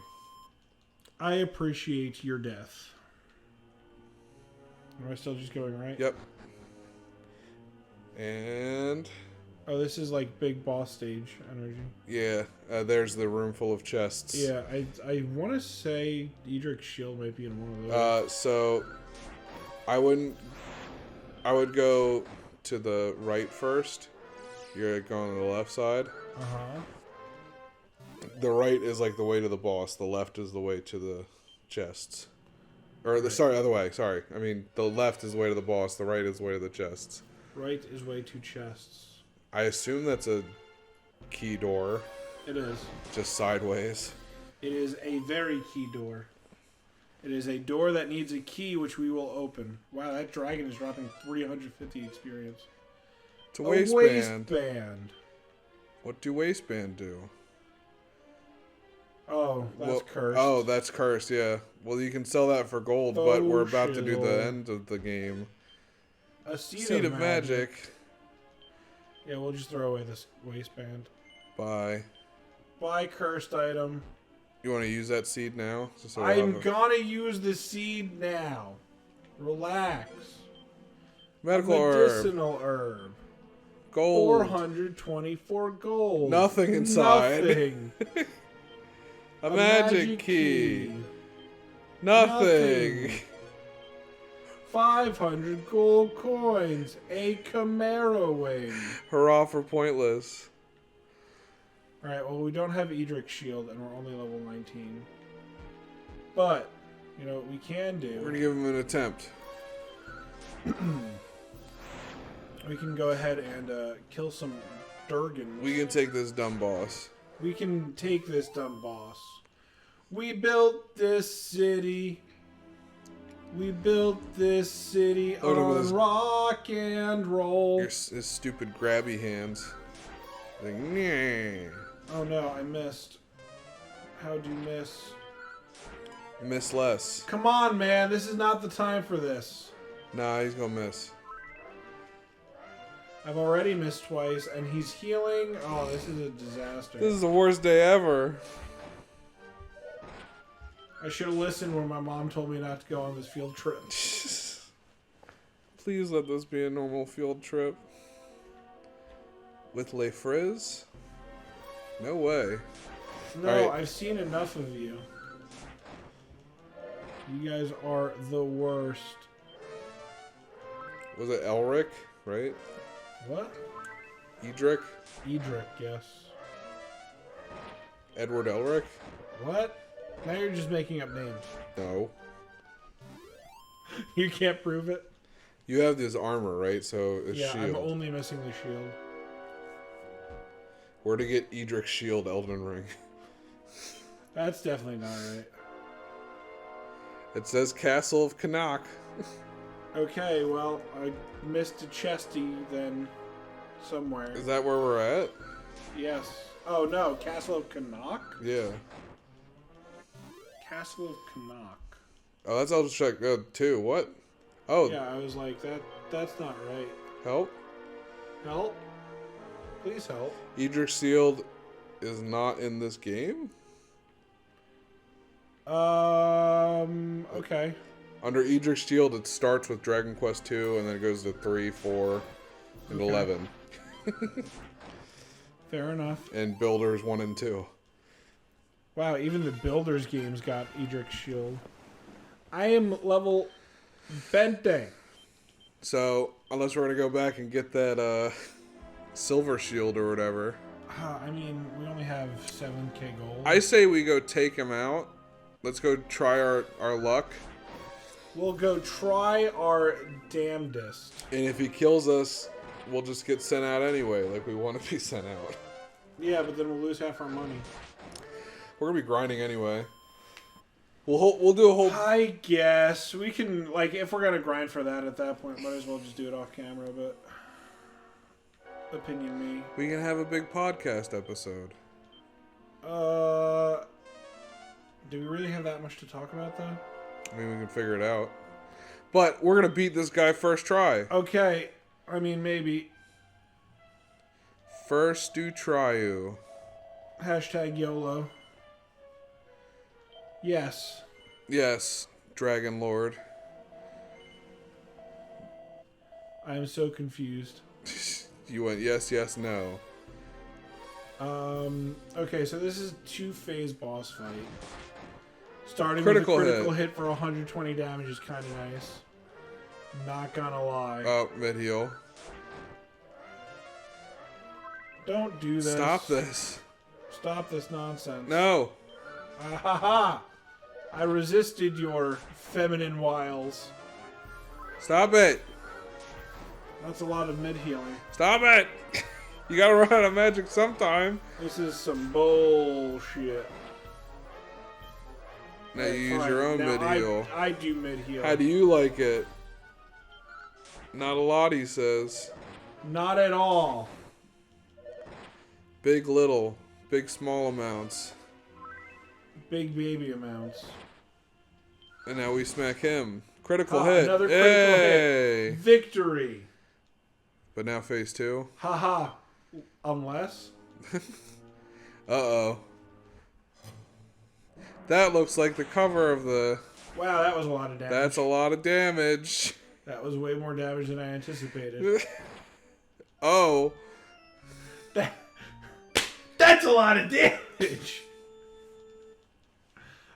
I appreciate your death. Am I still just going right? Yep. And... Oh, this is like big boss stage energy. Yeah, there's the room full of chests. Yeah, I want to say Edric's shield might be in one of those. So I would go to the right first. You're going to the left side. Uh-huh. The right is like the way to the boss. The left is the way to the chests. Or Right. Sorry, other way. Sorry. I mean, the left is the way to the boss. The right is the way to the chests. Right is way to chests. I assume that's a key door. It is. Just sideways. It is a very key door. It is a door that needs a key, which we will open. Wow, that dragon is dropping 350 experience. It's a waistband. Waistband. What do waistband do? Oh, that's cursed. Oh, that's cursed, yeah. Well, you can sell that for gold, but we're about to do the end of the game. A seed of magic. Yeah, we'll just throw away this waistband. Bye. Buy cursed item. You want to use that seed now? So I'm gonna use the seed now. Relax. Medical medicinal herb. Gold. 424 gold. Nothing inside. Nothing. A magic key. Nothing. 500 gold coins. A Camaro wing. Hurrah for pointless. Alright, well, we don't have Edric's shield, and we're only level 19. But, you know what we can do? We're going to give him an attempt. We can go ahead and kill some Durgans. We can take this dumb boss. We can take this dumb boss. We built this city. We built this city on rock and roll. His stupid grabby hands. Like, nah. Oh no, I missed. How'd you miss? Miss less. Come on, man. This is not the time for this. Nah, he's gonna miss. I've already missed twice, and he's healing. Oh, this is a disaster. This is the worst day ever. I should have listened when my mom told me not to go on this field trip. Please let this be a normal field trip. With Le Frizz? No way. No, right. I've seen enough of you. You guys are the worst. Was it Elric, right? What? Edric? Edric, yes. Edward Elric? What? Now you're just making up names. No. You can't prove it? You have this armor, right? So it's yeah, shield. I'm only missing the shield. Where to get Edric's shield, Elden Ring? That's definitely not right. It says Castle of Canuck. Okay, well, I missed a chesty then somewhere. Is that where we're at? Yes. Oh no, Castle of Canuck? Yeah. Castle of Canuck. Oh, that's Eldritch Strike 2. What? Oh, Yeah, I was like, that's not right. help. Help? Please help. Edric Sealed is not in this game? Okay. Under Edric Shield, it starts with Dragon Quest 2, and then it goes to 3, 4, and 11. Fair enough. And Builders 1 and 2. Wow, even the Builders games got Edric Shield. I am level 20. So, unless we're going to go back and get that Silver Shield or whatever. I mean, we only have 7k gold. I say we go take him out. Let's go try our luck. We'll go try our damnedest. And if he kills us, we'll just get sent out anyway, like we want to be sent out. Yeah, but then we'll lose half our money. We're going to be grinding anyway. We'll do a whole... I guess. We can, like, if we're going to grind for that at that point, might as well just do it off camera, but... Opinion me. We can have a big podcast episode. Do we really have that much to talk about, though? I mean, we can figure it out. But we're going to beat this guy first try. Okay. I mean, maybe. First do try you. Hashtag YOLO. Yes. Yes, Dragon Lord. I am so confused. You went yes, yes, no. Okay, so this is a 2-phase boss fight. Starting Critical with a critical hit for 120 damage is kind of nice. Not gonna lie. Oh, mid-heal. Don't do this. Stop this. Stop this nonsense. No. Ha! I resisted your feminine wiles. Stop it. That's a lot of mid-healing. Stop it. You gotta run out of magic sometime. This is some bullshit. Now you use your own mid-heal. I do mid-heal. How do you like it? Not a lot, he says. Not at all. Big little. Big small amounts. Big baby amounts. And now we smack him. Critical hit. Another critical hit. Victory. But now phase 2. Haha. Unless. Uh-oh. That looks like the cover of the... Wow, that was a lot of damage. That's a lot of damage. That was way more damage than I anticipated. Oh. That's a lot of damage.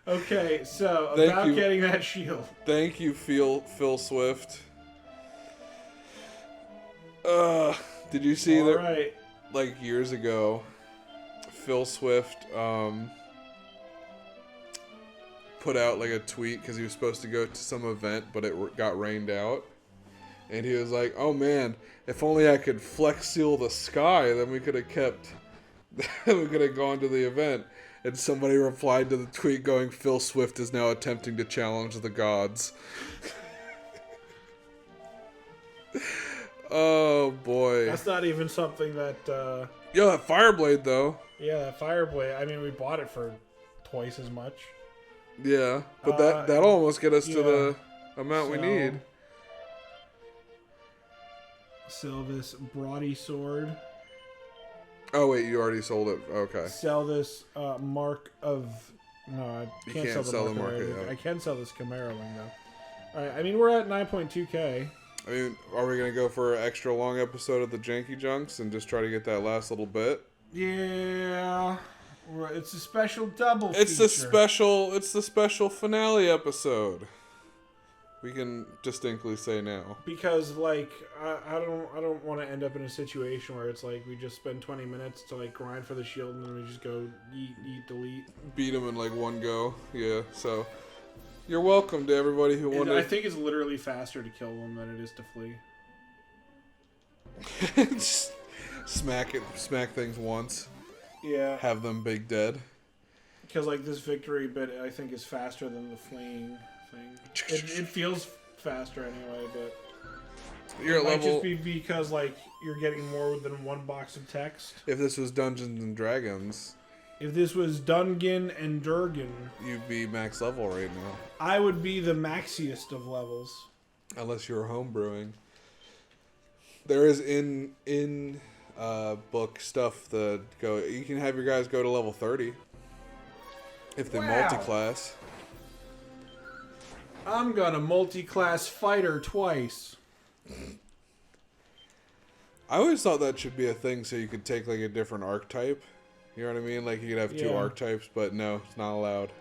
Okay, so about getting that shield. Thank you, Phil Swift. Did you see that? Right. Like years ago, Phil Swift put out like a tweet because he was supposed to go to some event, but it got rained out, and he was like, "Oh man, if only I could flex seal the sky, then we could have kept, we could have gone to the event." And somebody replied to the tweet going, "Phil Swift is now attempting to challenge the gods." Oh boy. That's not even something that... Yo, that Fireblade though. Yeah, that Fireblade. I mean, we bought it for twice as much. Yeah, but that'll almost get us to the amount we need. Sell this broadsword. Oh wait, you already sold it. Okay. Sell this mark of... No, I can't sell the mark of yeah. I can sell this Chimera Wing though. Alright, I mean, we're at 9.2k. I mean, are we gonna go for an extra long episode of the Janky Junks and just try to get that last little bit? Yeah, it's a special double. It's feature. the special finale episode. We can distinctly say now. Because like I don't want to end up in a situation where it's like we just spend 20 minutes to like grind for the shield and then we just go eat, delete. Beat him in like one go. Yeah. So you're welcome to everybody who wanted. I think it's literally faster to kill them than it is to flee. Just smack things once. Yeah. Have them big dead. Because like this victory bit, I think is faster than the fleeing thing. It feels faster anyway, but You're it at might level. just be because like you're getting more than one box of text. If this was Dungeons and Dragons, If this was Dungan and Durgan, You'd be max level right now. I would be the maxiest of levels. Unless you're homebrewing. There is in book stuff that go. You can have your guys go to level 30 if they Wow. multi-class. I'm gonna multi-class fighter twice. I always thought that should be a thing, so you could take like a different archetype. You know what I mean? Like you could have two Yeah. archetypes, but no, it's not allowed.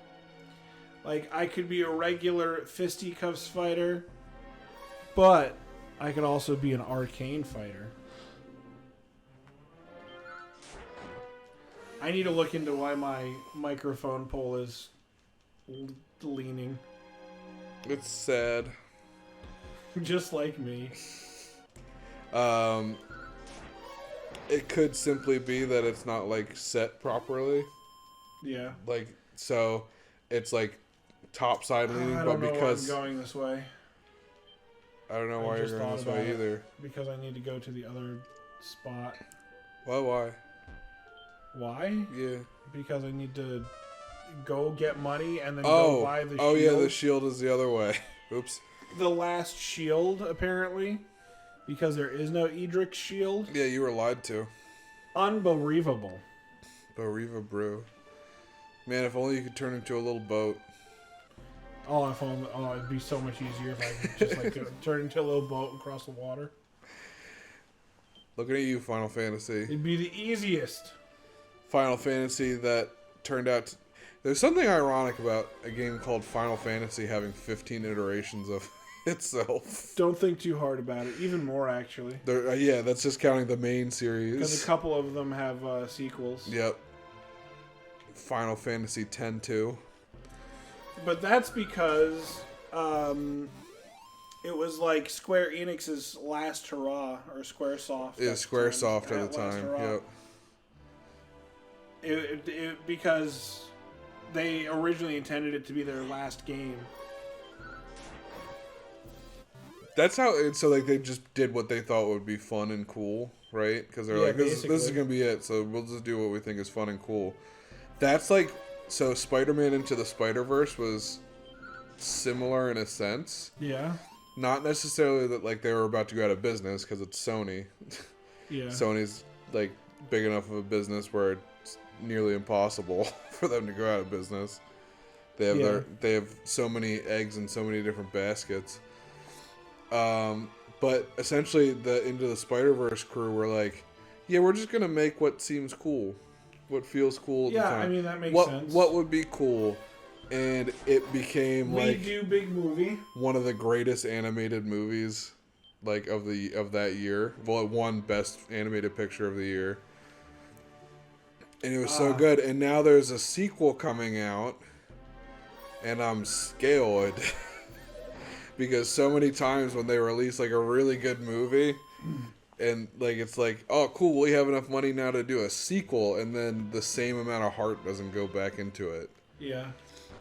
Like, I could be a regular fisticuffs fighter, but I could also be an arcane fighter. I need to look into why my microphone pole is leaning. It's sad. Just like me. It could simply be that it's not like set properly. Yeah. Like so, it's like top side leaning, I but don't know because why I'm going this way. I don't know I why you're just going thought this about way it. either. Because I need to go to the other spot. Why? Why? Yeah. Because I need to go get money and then Oh. go buy the Oh shield. yeah, the shield is the other way. Oops. The last shield, apparently. Because there is no Edric shield. Yeah, you were lied to. Unbelievable. Bariva Brew. Man, if only you could turn into a little boat. Oh, if only, it'd be so much easier if I could just like turn into a little boat and cross the water. Looking at you, Final Fantasy. It'd be the easiest. Final Fantasy that turned out to... There's something ironic about a game called Final Fantasy having 15 iterations of itself. Don't think too hard about it. Even more, actually. Yeah, that's just counting the main Because series. a couple of them have sequels. Yep. Final Fantasy X-2. But that's because it was like Square Enix's last hurrah, or Squaresoft. Yeah, at the Squaresoft time, at the last time. hurrah. Yep. Because they originally intended it to be their last game. That's how... So, like, they just did what they thought would be fun and cool, right? Because they're Yeah, like, this is basically. going to be it, so we'll just do what we think is fun and cool. That's like... So, Spider-Man Into the Spider-Verse was similar in a sense. Yeah. Not necessarily that, like, they were about to go out of business, because it's Sony. Yeah. Sony's, like, big enough of a business where it's nearly impossible for them to go out of business. They have they have so many eggs in so many different baskets. But essentially, the Into the Spider-Verse crew were like, yeah, we're just gonna make what seems cool, what feels cool at the Yeah, time. I mean, that makes what, sense. What would be cool? And it became We like do big movie. one of the greatest animated movies, like of that year. Well, it won Best Animated Picture of the Year, and it was so good. And now there's a sequel coming out, and I'm scared because so many times when they release like a really good movie, and like it's like, oh cool, we have enough money now to do a sequel, and then the same amount of heart doesn't go back into it. Yeah.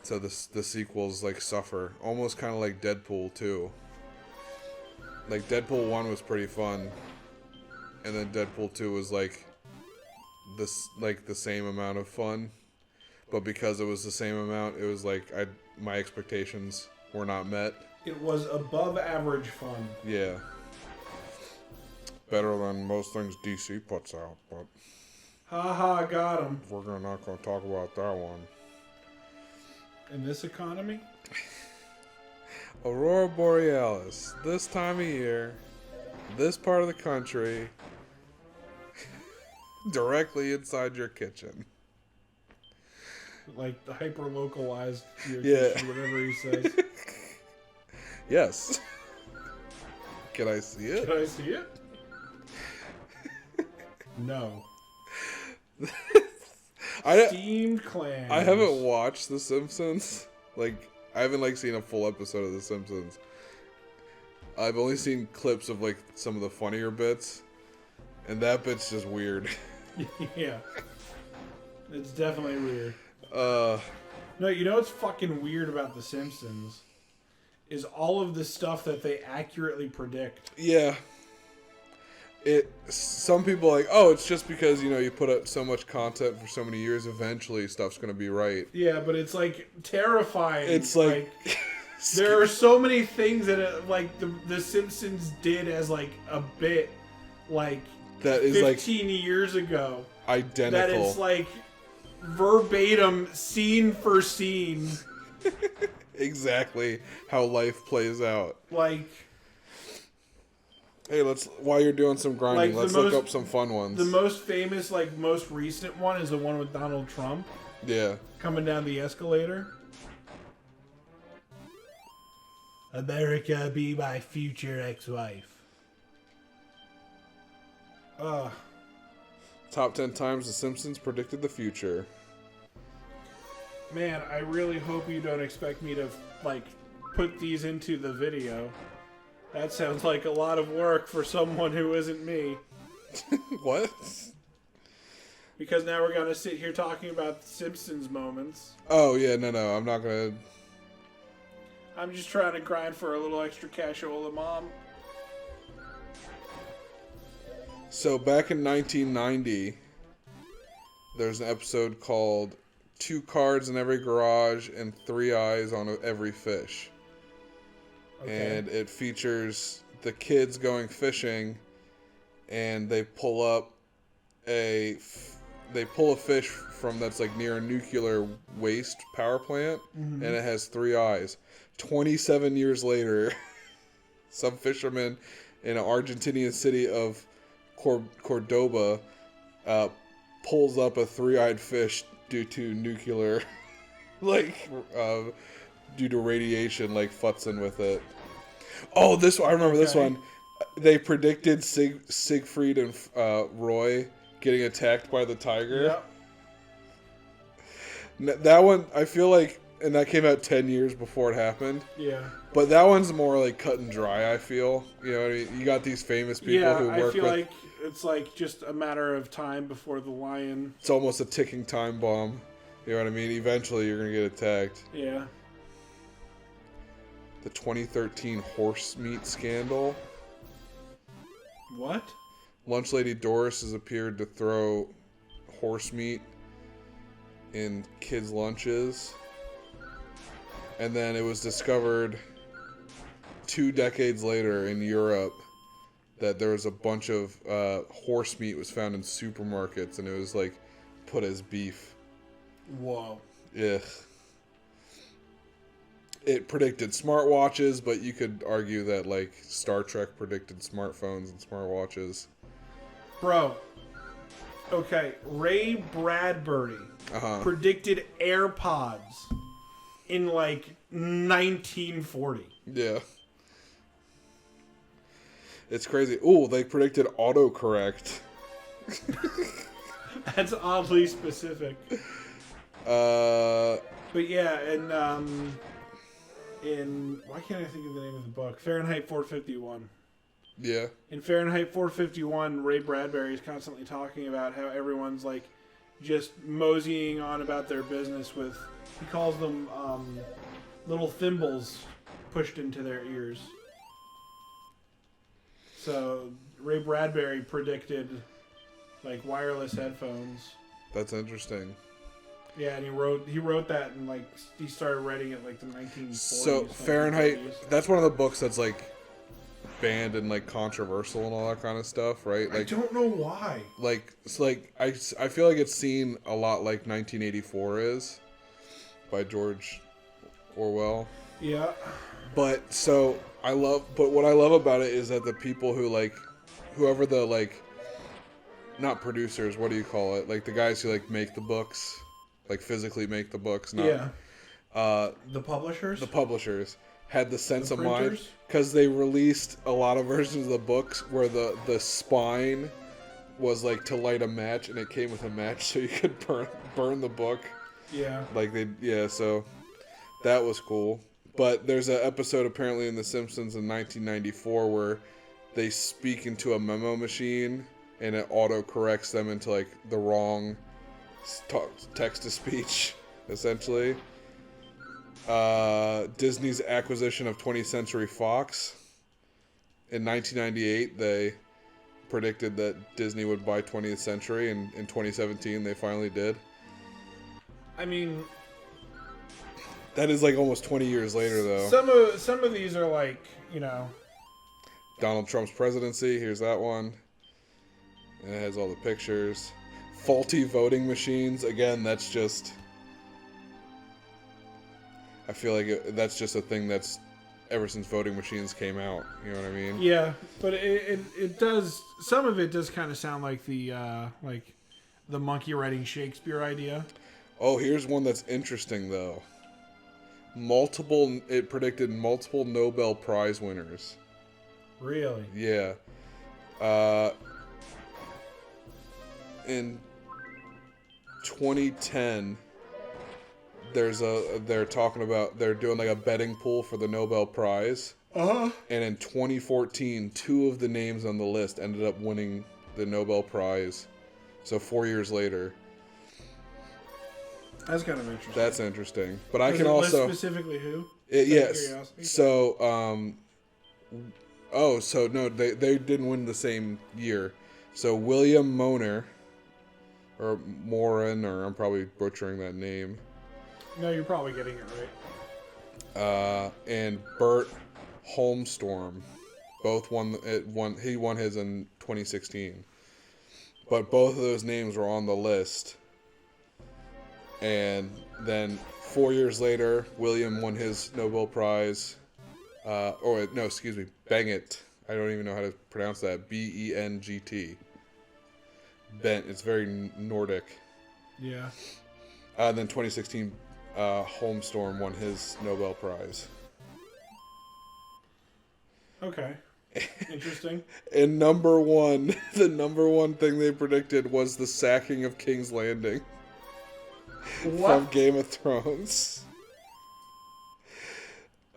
So the sequels like suffer, almost kind of like Deadpool 2. Like Deadpool 1 was pretty fun, and then Deadpool 2 was like the same amount of fun, but because it was the same amount, it was like my expectations were not met. It was above average fun. Yeah, better than most things DC puts out, but Haha, got him. we're not gonna talk about that one. In this economy? Aurora Borealis, this time of year, this part of the country, directly inside your kitchen. Like the hyper localized, Yeah. whatever he says. Yes. Can I see it? Can I see it? No. Steamed clams. I haven't watched The Simpsons. Like, I haven't like seen a full episode of The Simpsons. I've only seen clips of like some of the funnier bits, and that bit's just weird. Yeah. It's definitely weird. Uh, No, you know what's fucking weird about The Simpsons? Is all of the stuff that they accurately predict. yeah. some people are like, oh, it's just because you put out so much content for so many years, eventually stuff's gonna be right. Yeah, but it's like terrifying. It's like there are so many things that like the Simpsons did as like a bit like that is 15 years ago. Identical. That it's like verbatim, scene for scene. Exactly how life plays out. Like, hey, while you're doing some grinding, let's look up some fun ones. The most famous, like most recent one is the one with Donald Trump. Yeah. Coming down the escalator. America be my future ex-wife. Top 10 times The Simpsons predicted the future. Man, I really hope you don't expect me to, like, put these into the video. That sounds like a lot of work for someone who isn't me. What? Because now we're going to sit here talking about the Simpsons moments. Oh, yeah, no, I'm not going to... I'm just trying to grind for a little extra cashola, Mom. So, back in 1990, there's an episode called 2 Cards in Every Garage and 3 Eyes on Every Fish. Okay. And it features the kids going fishing, and they pull a fish from that's like near a nuclear waste power plant, and it has 3 eyes. 27 years later, some fisherman in an Argentinian city of Cordoba pulls up a 3-eyed fish due to nuclear, due to radiation, futzing with it. Oh, I remember this one. They predicted Siegfried and Roy getting attacked by the tiger. Yep. That one, I feel like, and that came out 10 years before it happened. Yeah. But that one's more like cut and dry, I feel. You know what I mean? You got these famous people who work with... I feel like it's like just a matter of time before the lion... It's almost a ticking time bomb. You know what I mean? Eventually you're going to get attacked. Yeah. The 2013 horse meat scandal. What? Lunch Lady Doris has appeared to throw horse meat in kids' lunches. And then it was discovered 2 decades later in Europe that there was a bunch of horse meat was found in supermarkets, and it was put as beef. Whoa. Yeah. It predicted smartwatches, but you could argue that Star Trek predicted smartphones and smartwatches. Bro. Okay, Ray Bradbury predicted AirPods in 1940. Yeah. It's crazy. Ooh, they predicted autocorrect. That's oddly specific. But yeah, and why can't I think of the name of the book? Fahrenheit 451. Yeah. In Fahrenheit 451, Ray Bradbury is constantly talking about how everyone's just moseying on about their business with, he calls them little thimbles pushed into their ears. So Ray Bradbury predicted wireless headphones. That's interesting. Yeah, and he wrote that and he started writing it the 1940s. So Fahrenheit, that's one of the books that's banned and controversial and all that kind of stuff, right? I don't know why. It's I feel like it's seen a lot like 1984 is by George Orwell. Yeah. But what I love about it is that the people who whoever the not producers, what do you call it? The guys who make the books, physically make the books, not the publishers? The publishers had the sense of mind, because they released a lot of versions of the books where the spine was to light a match, and it came with a match so you could burn the book. Yeah. So that was cool. But there's an episode apparently in The Simpsons in 1994 where they speak into a memo machine and it auto-corrects them into the wrong text-to-speech, essentially. Disney's acquisition of 20th Century Fox. In 1998, they predicted that Disney would buy 20th Century, and in 2017 they finally did. I mean, that is like almost 20 years later, though. Some of these are like, you know, Donald Trump's presidency. Here's that one. And it has all the pictures. Faulty voting machines. Again, that's just... I feel like that's just a thing that's ever since voting machines came out. You know what I mean? Yeah, but it does... Some of it does kind of sound like the monkey writing Shakespeare idea. Oh, here's one that's interesting, though. It predicted multiple Nobel Prize winners. Really? Yeah. In 2010, they're doing like a betting pool for the Nobel Prize. Uh-huh. And in 2014, 2 of the names on the list ended up winning the Nobel Prize. So 4 years later. That's kind of interesting. That's interesting. But I Does can it list also... specifically who? Yes. So, so no, they didn't win the same year. So William Moner, or Morin, or I'm probably butchering that name. No, you're probably getting it right. And Bert Holmstorm, both won. He won his in 2016. But both of those names were on the list. And then 4 years later, William won his Nobel Prize. Bengt. I don't even know how to pronounce that. Bengt. Bent. It's very Nordic. Yeah. And then 2016, Holmstorm won his Nobel Prize. Okay. Interesting. And the number one thing they predicted was the sacking of King's Landing. What? From Game of Thrones.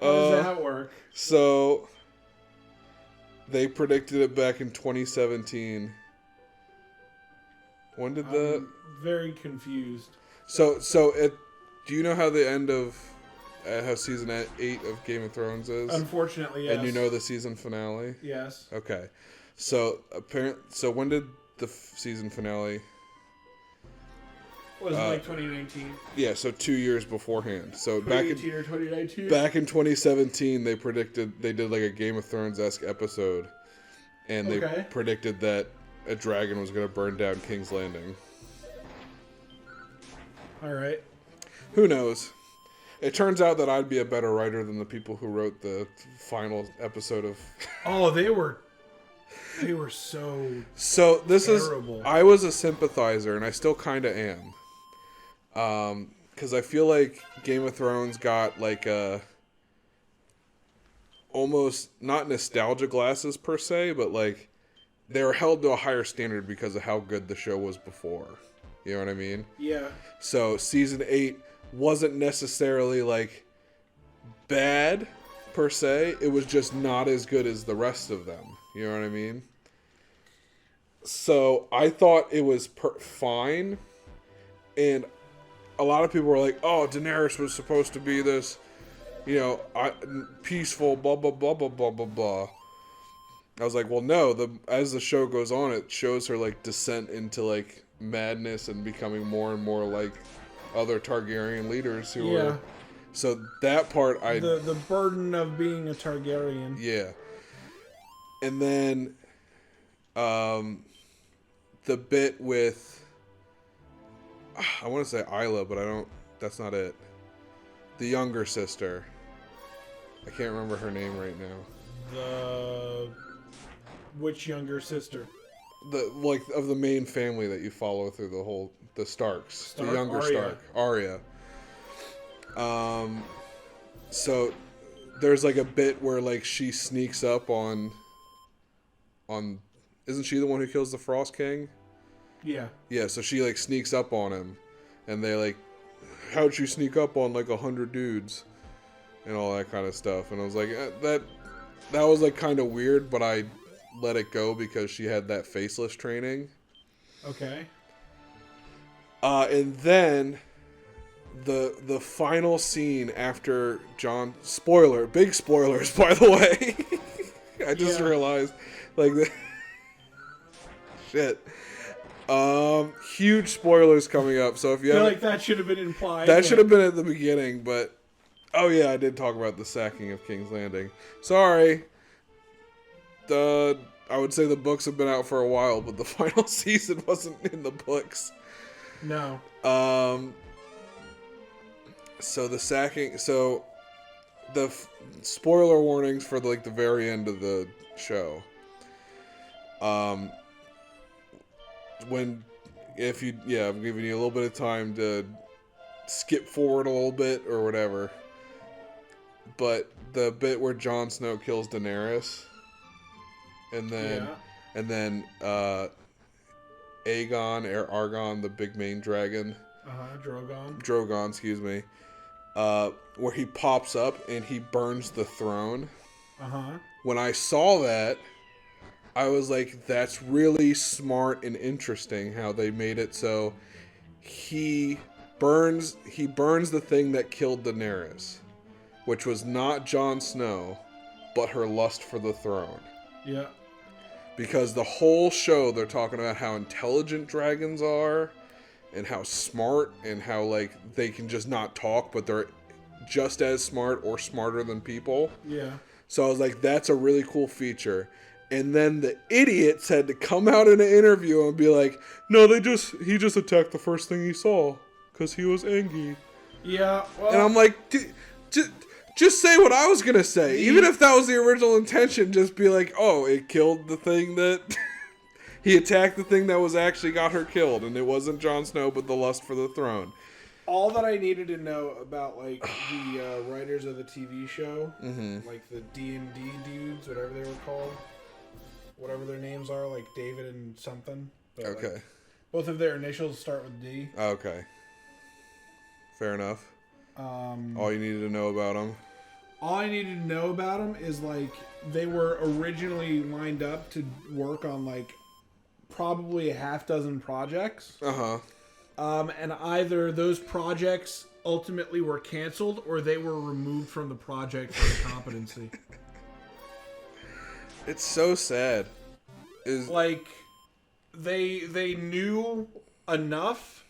How does that work? So, they predicted it back in 2017. When did I'm very confused. do you know how the end of how season 8 of Game of Thrones is? Unfortunately, yes. And you know the season finale? Yes. Okay. So when did the season finale? Was it like 2019? Yeah, so 2 years beforehand. So 2018 or 2019? back in 2017, they did like a Game of Thrones-esque episode, and they predicted that a dragon was going to burn down King's Landing. All right. Who knows? It turns out that I'd be a better writer than the people who wrote the final episode of... Oh, they were so this terrible. I was a sympathizer, and I still kind of am. Because I feel like Game of Thrones got like almost not nostalgia glasses per se, but like they were held to a higher standard because of how good the show was before. You know what I mean? Yeah. So season 8 wasn't necessarily like bad per se. It was just not as good as the rest of them. You know what I mean? So I thought it was fine, and a lot of people were like, "Oh, Daenerys was supposed to be this, peaceful, blah blah blah blah blah blah blah." I was like, "Well, no. As the show goes on, it shows her like descent into like madness and becoming more and more like other Targaryen leaders who are." So that part, the burden of being a Targaryen. Yeah, and then, the bit with. I want to say Isla, but I don't. That's not it. The younger sister. I can't remember her name right now. Which younger sister? Of the main family that you follow through the Starks. The younger Arya. Stark. Arya. So there's like a bit where like she sneaks up on. Isn't she the one who kills the Frost King? Yeah. Yeah, so she like sneaks up on him, and they like, how'd you sneak up on like 100 dudes, and all that kind of stuff. And I was like, that was like kind of weird, but I let it go because she had that faceless training. Okay. And then the final scene after Jon, big spoilers by the way. I just realized like shit. Huge spoilers coming up. So if you I feel haven't, like that should have been implied. that should have been at the beginning, but oh yeah, I did talk about the sacking of King's Landing. Sorry. I would say the books have been out for a while, but the final season wasn't in the books. No. So the sacking. So the spoiler warnings for the very end of the show. I'm giving you a little bit of time to skip forward a little bit or whatever. But the bit where Jon Snow kills Daenerys, and then Argon, the big main dragon, Drogon, excuse me, where he pops up and he burns the throne. When I saw that, I was like, that's really smart and interesting how they made it so he burns the thing that killed Daenerys, which was not Jon Snow, but her lust for the throne. Yeah. Because the whole show, they're talking about how intelligent dragons are, and how smart, and how, they can just not talk, but they're just as smart or smarter than people. Yeah. So I was like, that's a really cool feature. And then the idiots had to come out in an interview and be like, no, he just attacked the first thing he saw, because he was angry. Yeah, well... And I'm like, just say what I was going to say. Even if that was the original intention, just be like, oh, it killed the thing that... he attacked the thing that was actually got her killed, and it wasn't Jon Snow, but the lust for the throne. All that I needed to know about, the writers of the TV show, the D&D dudes, whatever they were called, whatever their names are, David and something. But, okay. Both of their initials start with D. Okay. Fair enough. All you needed to know about them. All I needed to know about them is, they were originally lined up to work on, probably a half dozen projects. And either those projects ultimately were canceled or they were removed from the project for incompetency. It's so sad. They knew enough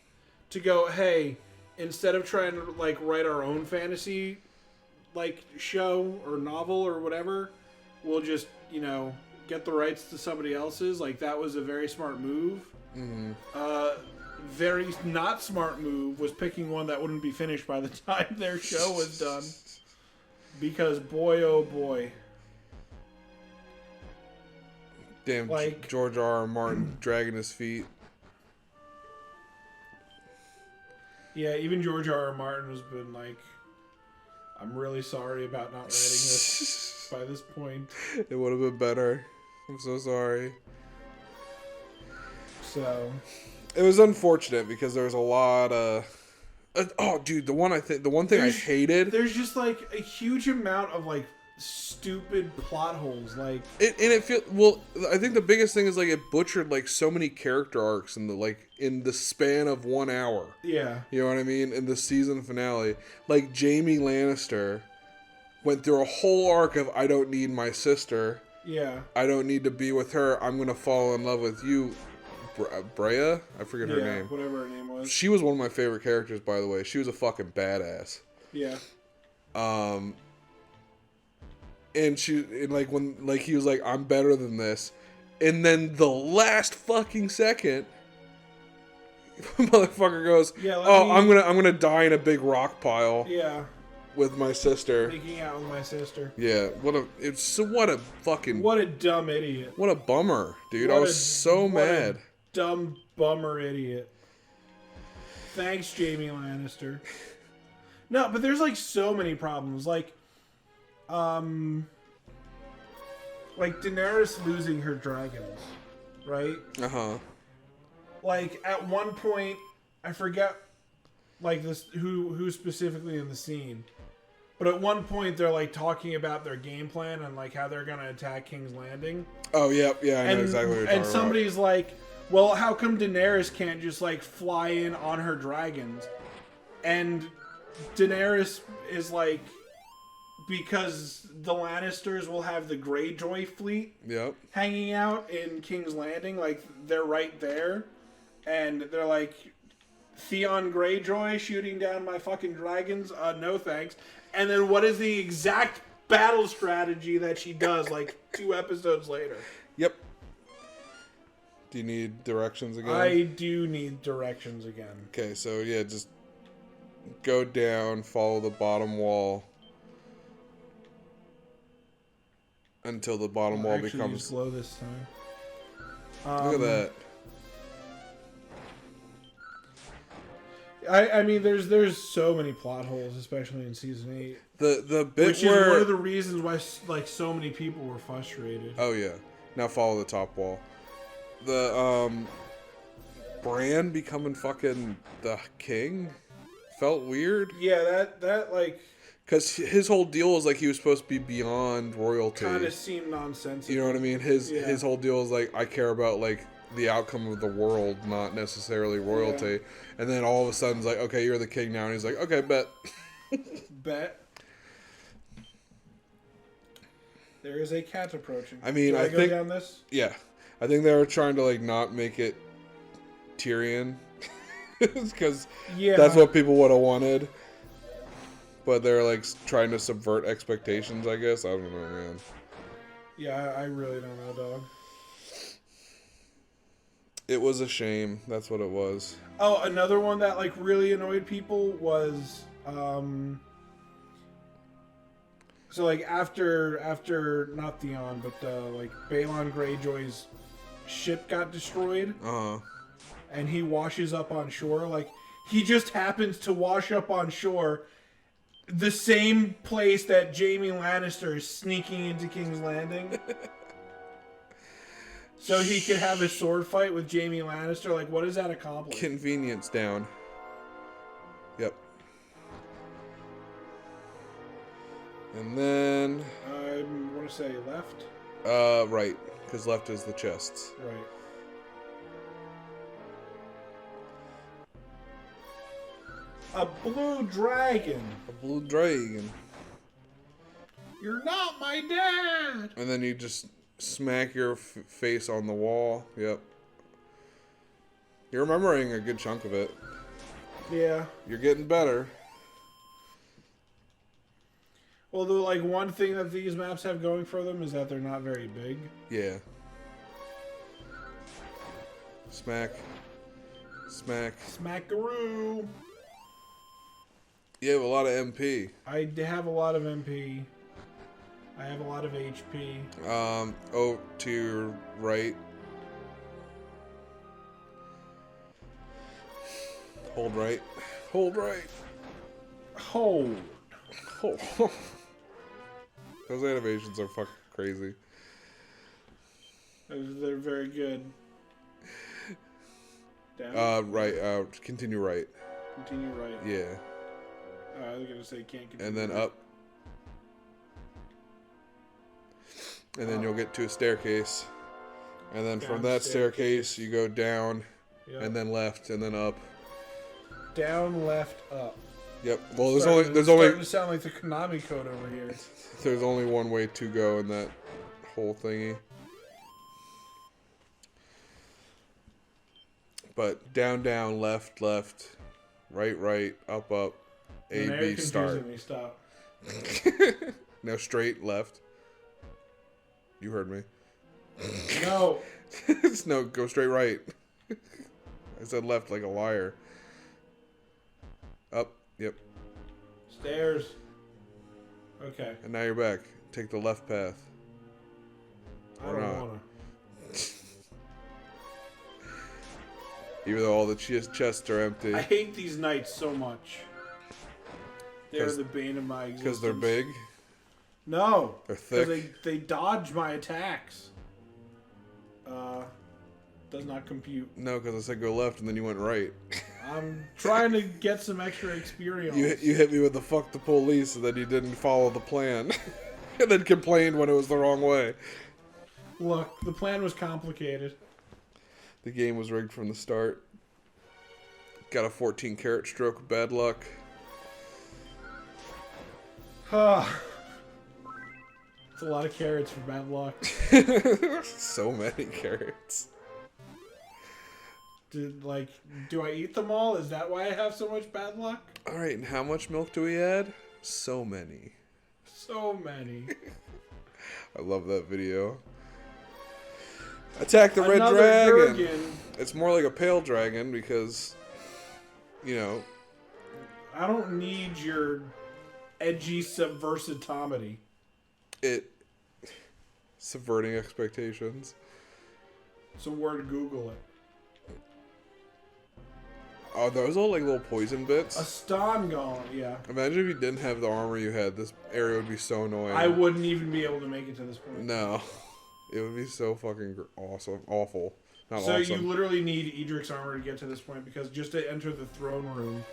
to go, hey, instead of trying to write our own fantasy show or novel or whatever, we'll just get the rights to somebody else's. That was a very smart move. Very not smart move was picking one that wouldn't be finished by the time their show was done, because boy oh boy. Damn, George R. Martin dragging his feet. Yeah, even George R. Martin has been I'm really sorry about not writing this by this point. It would have been better. I'm so sorry. So... It was unfortunate because there was a lot of... oh, dude, the one thing I hated... There's just, a huge amount of, stupid plot holes, I think the biggest thing is it butchered so many character arcs in the span of 1 hour. Yeah. You know what I mean? In the season finale, Jaime Lannister went through a whole arc of I don't need my sister. Yeah. I don't need to be with her. I'm gonna fall in love with you, Brea. I forget her name. Whatever her name was. She was one of my favorite characters, by the way. She was a fucking badass. Yeah. And when he was like, I'm better than this, and then the last fucking second, motherfucker goes, I'm gonna die in a big rock pile. Yeah. With my sister. Making out with my sister. Yeah. What a dumb idiot. What a bummer, dude. I was so mad. Dumb bummer idiot. Thanks, Jaime Lannister. No, but there's so many problems. Daenerys losing her dragons, right? At one point, I forget, this who specifically in the scene, but at one point they're talking about their game plan and how they're gonna attack King's Landing. Oh yeah, I know exactly what you're talking about. And somebody's well, how come Daenerys can't just fly in on her dragons? And Daenerys is because the Lannisters will have the Greyjoy fleet Yep. hanging out in King's Landing. Like, they're right there. And they're like, Theon Greyjoy shooting down my fucking dragons? No thanks. And then what is the exact battle strategy that she does, like, 2 episodes later? Yep. Do you need directions again? I do need directions again. Okay, so yeah, just go down, follow the bottom wall until the bottom wall becomes... slow this time. Look at that. I mean, there's so many plot holes, especially in season 8. The bit which where... is one of the reasons why like so many people were frustrated. Oh yeah. Now follow the top wall. The Bran becoming fucking the king felt weird. Yeah, that like, because his whole deal was like he was supposed to be beyond royalty. kind of seemed nonsensical. You know what I mean? His whole deal is like, I care about like the outcome of the world, not necessarily royalty. Yeah. And then all of a sudden it's like, okay, you're the king now, and he's like, okay, bet. Bet. There is a cat approaching. I mean, I think go down this. Yeah, I think they were trying to like not make it Tyrion, because that's what people would have wanted. But they're like trying to subvert expectations, I guess. I don't know, man. Yeah, I really don't know, dog. It was a shame. That's what it was. Oh, another one that like really annoyed people was so like after not Theon, but like Balon Greyjoy's ship got destroyed. And he washes up on shore. Like, he just happens to wash up on shore, the same place that Jaime Lannister is sneaking into King's Landing. So he could have a sword fight with Jaime Lannister. Like, what does that accomplish? Convenience down. Yep. And then... I want to say left? Right. Because left is the chests. Right. A blue dragon. A blue dragon. You're not my dad. And then you just smack your face on the wall. Yep. You're remembering a good chunk of it. Yeah. You're getting better. Well, like, one thing that these maps have going for them is that they're not very big. Yeah. Smack. Smack. Smackaroo. You have a lot of MP. I have a lot of MP. I have a lot of HP. Oh, to your right. Hold right. Hold right. Hold. Hold. Those animations are fucking crazy. They're very good. Down. Right. Continue right. Continue right. Yeah. I was gonna say can't continue. And then up. And then you'll get to a staircase. And then from that staircase you go down. Yep. And then left and then up. Down, left, up. Yep. Well, there's starting only to sound like the Konami code over here. There's only one way to go in that whole thingy. But down, down, left, left, right, right, up, up, A, B, start. Me, stop. Now straight, left. You heard me. No. No, go straight right. I said left like a liar. Up, yep. Stairs. Okay. And now you're back. Take the left path. I don't wanna. Even though all the chests are empty. I hate these knights so much. They're the bane of my existence. Because they're big? No. They're thick? They dodge my attacks. Does not compute. No, because I said go left and then you went right. I'm trying to get some extra experience. You hit me with the fuck the police and then you didn't follow the plan. And then complained when it was the wrong way. Look, the plan was complicated. The game was rigged from the start. Got a 14 karat stroke of bad luck. It's a lot of carrots for bad luck. So many carrots. Do I eat them all? Is that why I have so much bad luck? Alright, and how much milk do we add? So many. So many. I love that video. Attack the red Another dragon. Durgan. It's more like a pale dragon because, you know. I don't need your edgy subversitomity. Subverting expectations. So where to Google it? Oh, those all like little poison bits. A stun going, yeah. Imagine if you didn't have the armor you had. This area would be so annoying. I wouldn't even be able to make it to this point. No. It would be so fucking awesome. Awful. Not so awesome. you literally need Edric's armor to get to this point, because just to enter the throne room,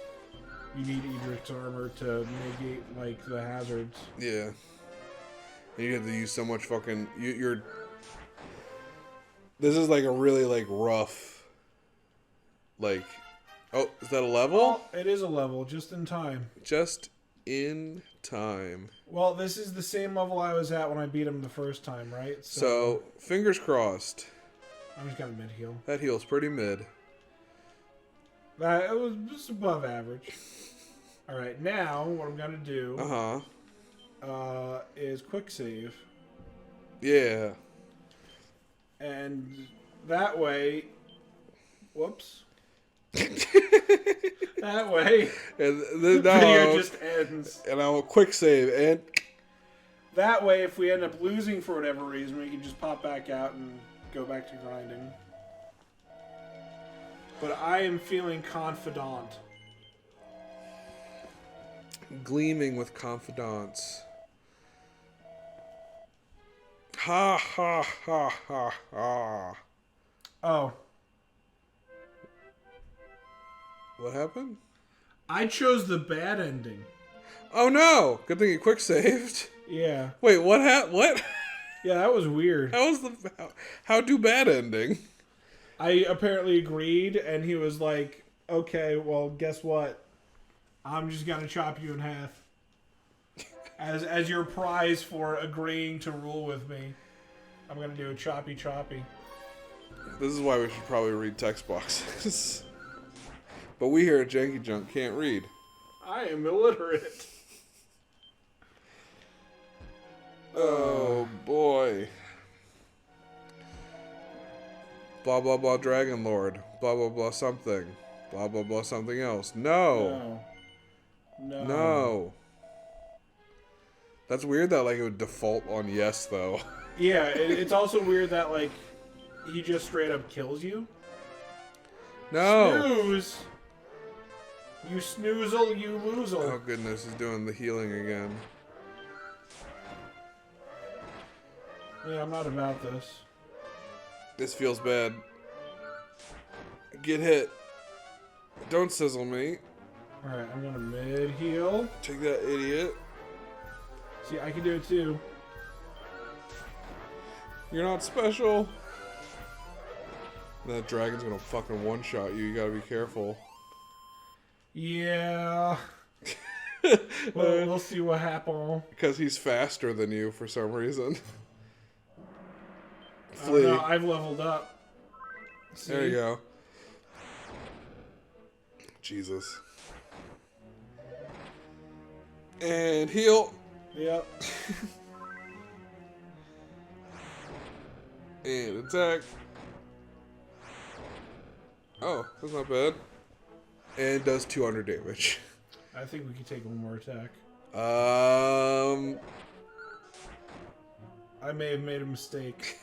you need Edric's armor to negate, like, the hazards. Yeah. And you have to use so much fucking... You're... This is like a really, like, rough... Like... Oh, is that a level? Well, it is a level, just in time. Just in time. Well, this is the same level I was at when I beat him the first time, right? So fingers crossed. I'm just gonna mid heal. That heal's pretty mid. It was just above average. All right, now what I'm gonna do is quick save. Yeah. And that way, whoops. That way, And the video just ends. And I'll quick save, and That way, if we end up losing for whatever reason, we can just pop back out and go back to grinding. But I am feeling confident. gleaming with confidence. Ha ha ha ha ha. Oh. What happened? I chose the bad ending. Oh no! Good thing you quick saved. Yeah. Wait, what what? Yeah, that was weird. How was how do bad ending? I apparently agreed, and he was like, okay, well, guess what? I'm just gonna chop you in half. As your prize for agreeing to rule with me. I'm gonna do a choppy. This is why we should probably read text boxes. But we here at Janky Junk can't read. I am illiterate. Oh boy. Blah blah blah Dragon Lord. Blah blah blah something. Blah blah blah something else. No. That's weird that like it would default on yes though. Yeah, it's also weird that like he just straight up kills you. No. Snooze. You snoozle, you Oh loozle. goodness, he's doing the healing again. Yeah, I'm not about this. This feels bad. Get hit. Don't sizzle me. Alright, I'm gonna mid heal. Take that, idiot. See, I can do it too. You're not special. That dragon's gonna fucking one-shot you. You gotta be careful. Yeah. We'll see what happens. Because he's faster than you for some reason. I don't know, I've leveled up. See? There you go. Jesus. And heal. Yep. And attack. Oh, that's not bad. And does 200 damage. I think we can take one more attack. I may have made a mistake.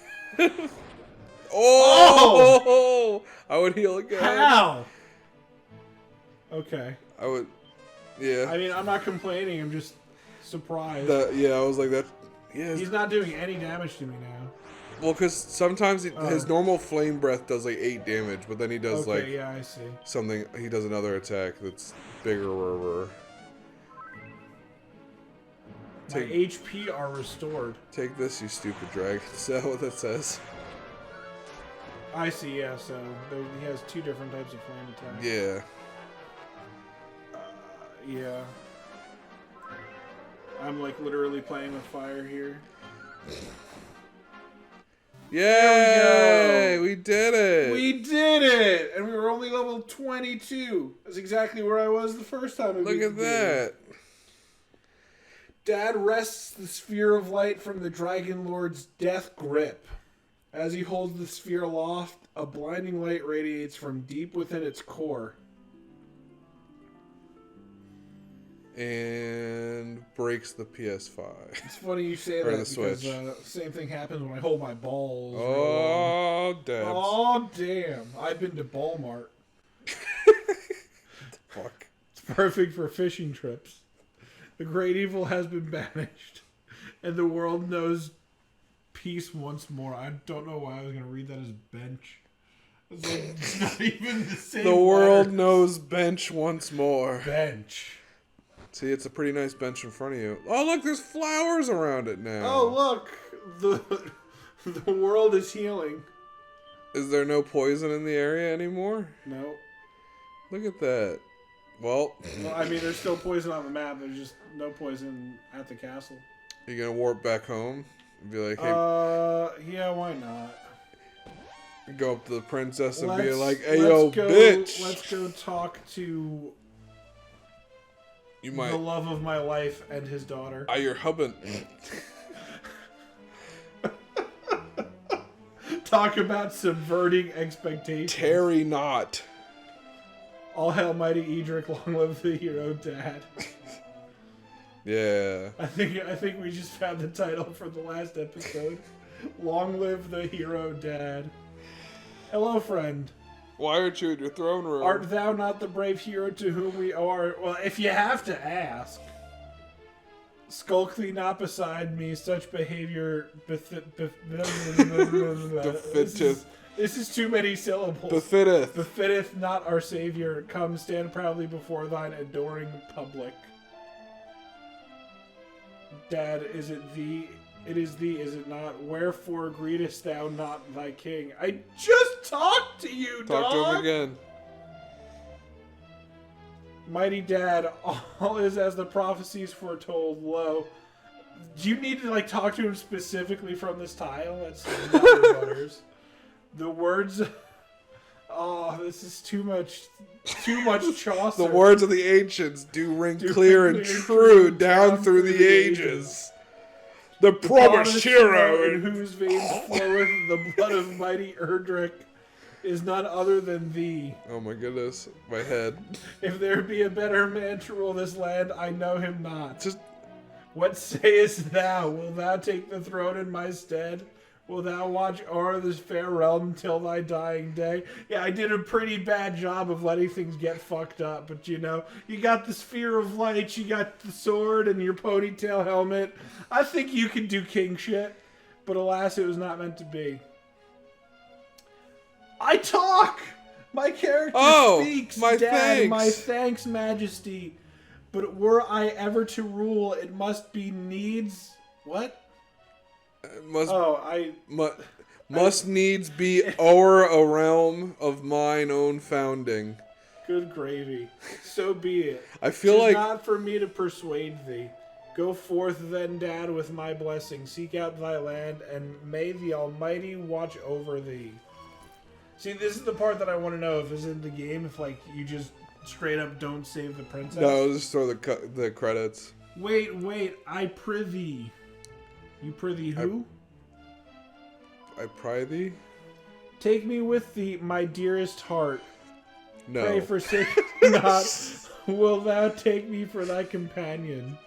Oh! I would heal again. How? Okay. I would. Yeah. I mean, I'm not complaining. I'm just surprised. Yeah, I was like that. Yeah. He's not doing any damage to me now. Well, because sometimes his normal flame breath does like 8 damage, but then he does like yeah, I see. something. He does another attack that's bigger. My HP are restored. Take this, you stupid dragon. Is that what that says? I see. Yeah. So he has 2 different types of flame attacks. Yeah. Yeah. I'm like literally playing with fire here. Yay! We did it! We did it! And we were only level 22. That's exactly where I was the first time we Look beat at the game. that. Dad wrests the sphere of light from the Dragon Lord's death grip. As he holds the sphere aloft, a blinding light radiates from deep within its core. And breaks the PS5. It's funny you say Or that the because Switch. same thing happens when I hold my balls. real long. Oh, dabs. Oh, damn. I've been to Walmart. Fuck. It's perfect for fishing trips. The great evil has been banished, and the world knows peace once more. I don't know why I was going to read that as bench. It's like, it's not even the same The world letters. knows bench once more. Bench. See, it's a pretty nice bench in front of you. Oh, look, there's flowers around it now. Oh, look. The world is healing. Is there no poison in the area anymore? No. Look at that. Well, Well, I mean, there's still poison on the map. There's just no poison at the castle. you gonna warp back home and be like, hey, Yeah, why not? go up to the princess and be Let's- like, hey, let's yo, go, bitch. Let's go talk to You the might. love of my life and his daughter. Your husband. Talk about subverting expectations. Tarry not. All hail mighty Edric, long live the hero dad. Yeah. I think we just found the title for the last episode. Long live the hero dad. Hello, friend. Why aren't you in your throne room? Art thou not the brave hero to whom we owe our... Well, if you have to ask. Skulk thee not beside me, such behavior... Befitteth. This is too many syllables. Befitteth. Befitteth not our Savior. Come, stand proudly before thine adoring public. Dad, is it thee? It is thee, is it not? Wherefore greetest thou not thy king? I just talked to you, Talk to dog! him again. Mighty Dad, all is as the prophecies foretold. Lo, do you need to talk to him specifically from this tile? That's not butters. The words. Oh, this is too much. Too much Chaucer. The words of the ancients do ring Do clear ring and clear true down through the ages. The promised hero. in whose veins floweth the blood of mighty Erdrick is none other than thee. Oh my goodness, my head. If there be a better man to rule this land, I know him not. Just What sayest thou? Wilt thou take the throne in my stead? Wilt thou watch o'er this fair realm till thy dying day? Yeah, I did a pretty bad job of letting things get fucked up, but you got the sphere of light, you got the sword and your ponytail helmet. I think you can do king shit, but alas, it was not meant to be. I talk! My character speaks, my Dad, thanks. my thanks, Majesty. But were I ever to rule, it must be needs... What? Must needs be o'er a realm of mine own founding. Good gravy. So be it. I feel 'Tis like not for me to persuade thee. Go forth then, Dad, with my blessing. Seek out thy land, and may the Almighty watch over thee. See, this is the part that I want to know if it's in the game, if you just straight up don't save the princess. no, just throw the credits. Wait, I prithee. You prithee who? I pry thee. Take me with thee, my dearest heart. No. Pray forsake me not. Will thou take me for thy companion?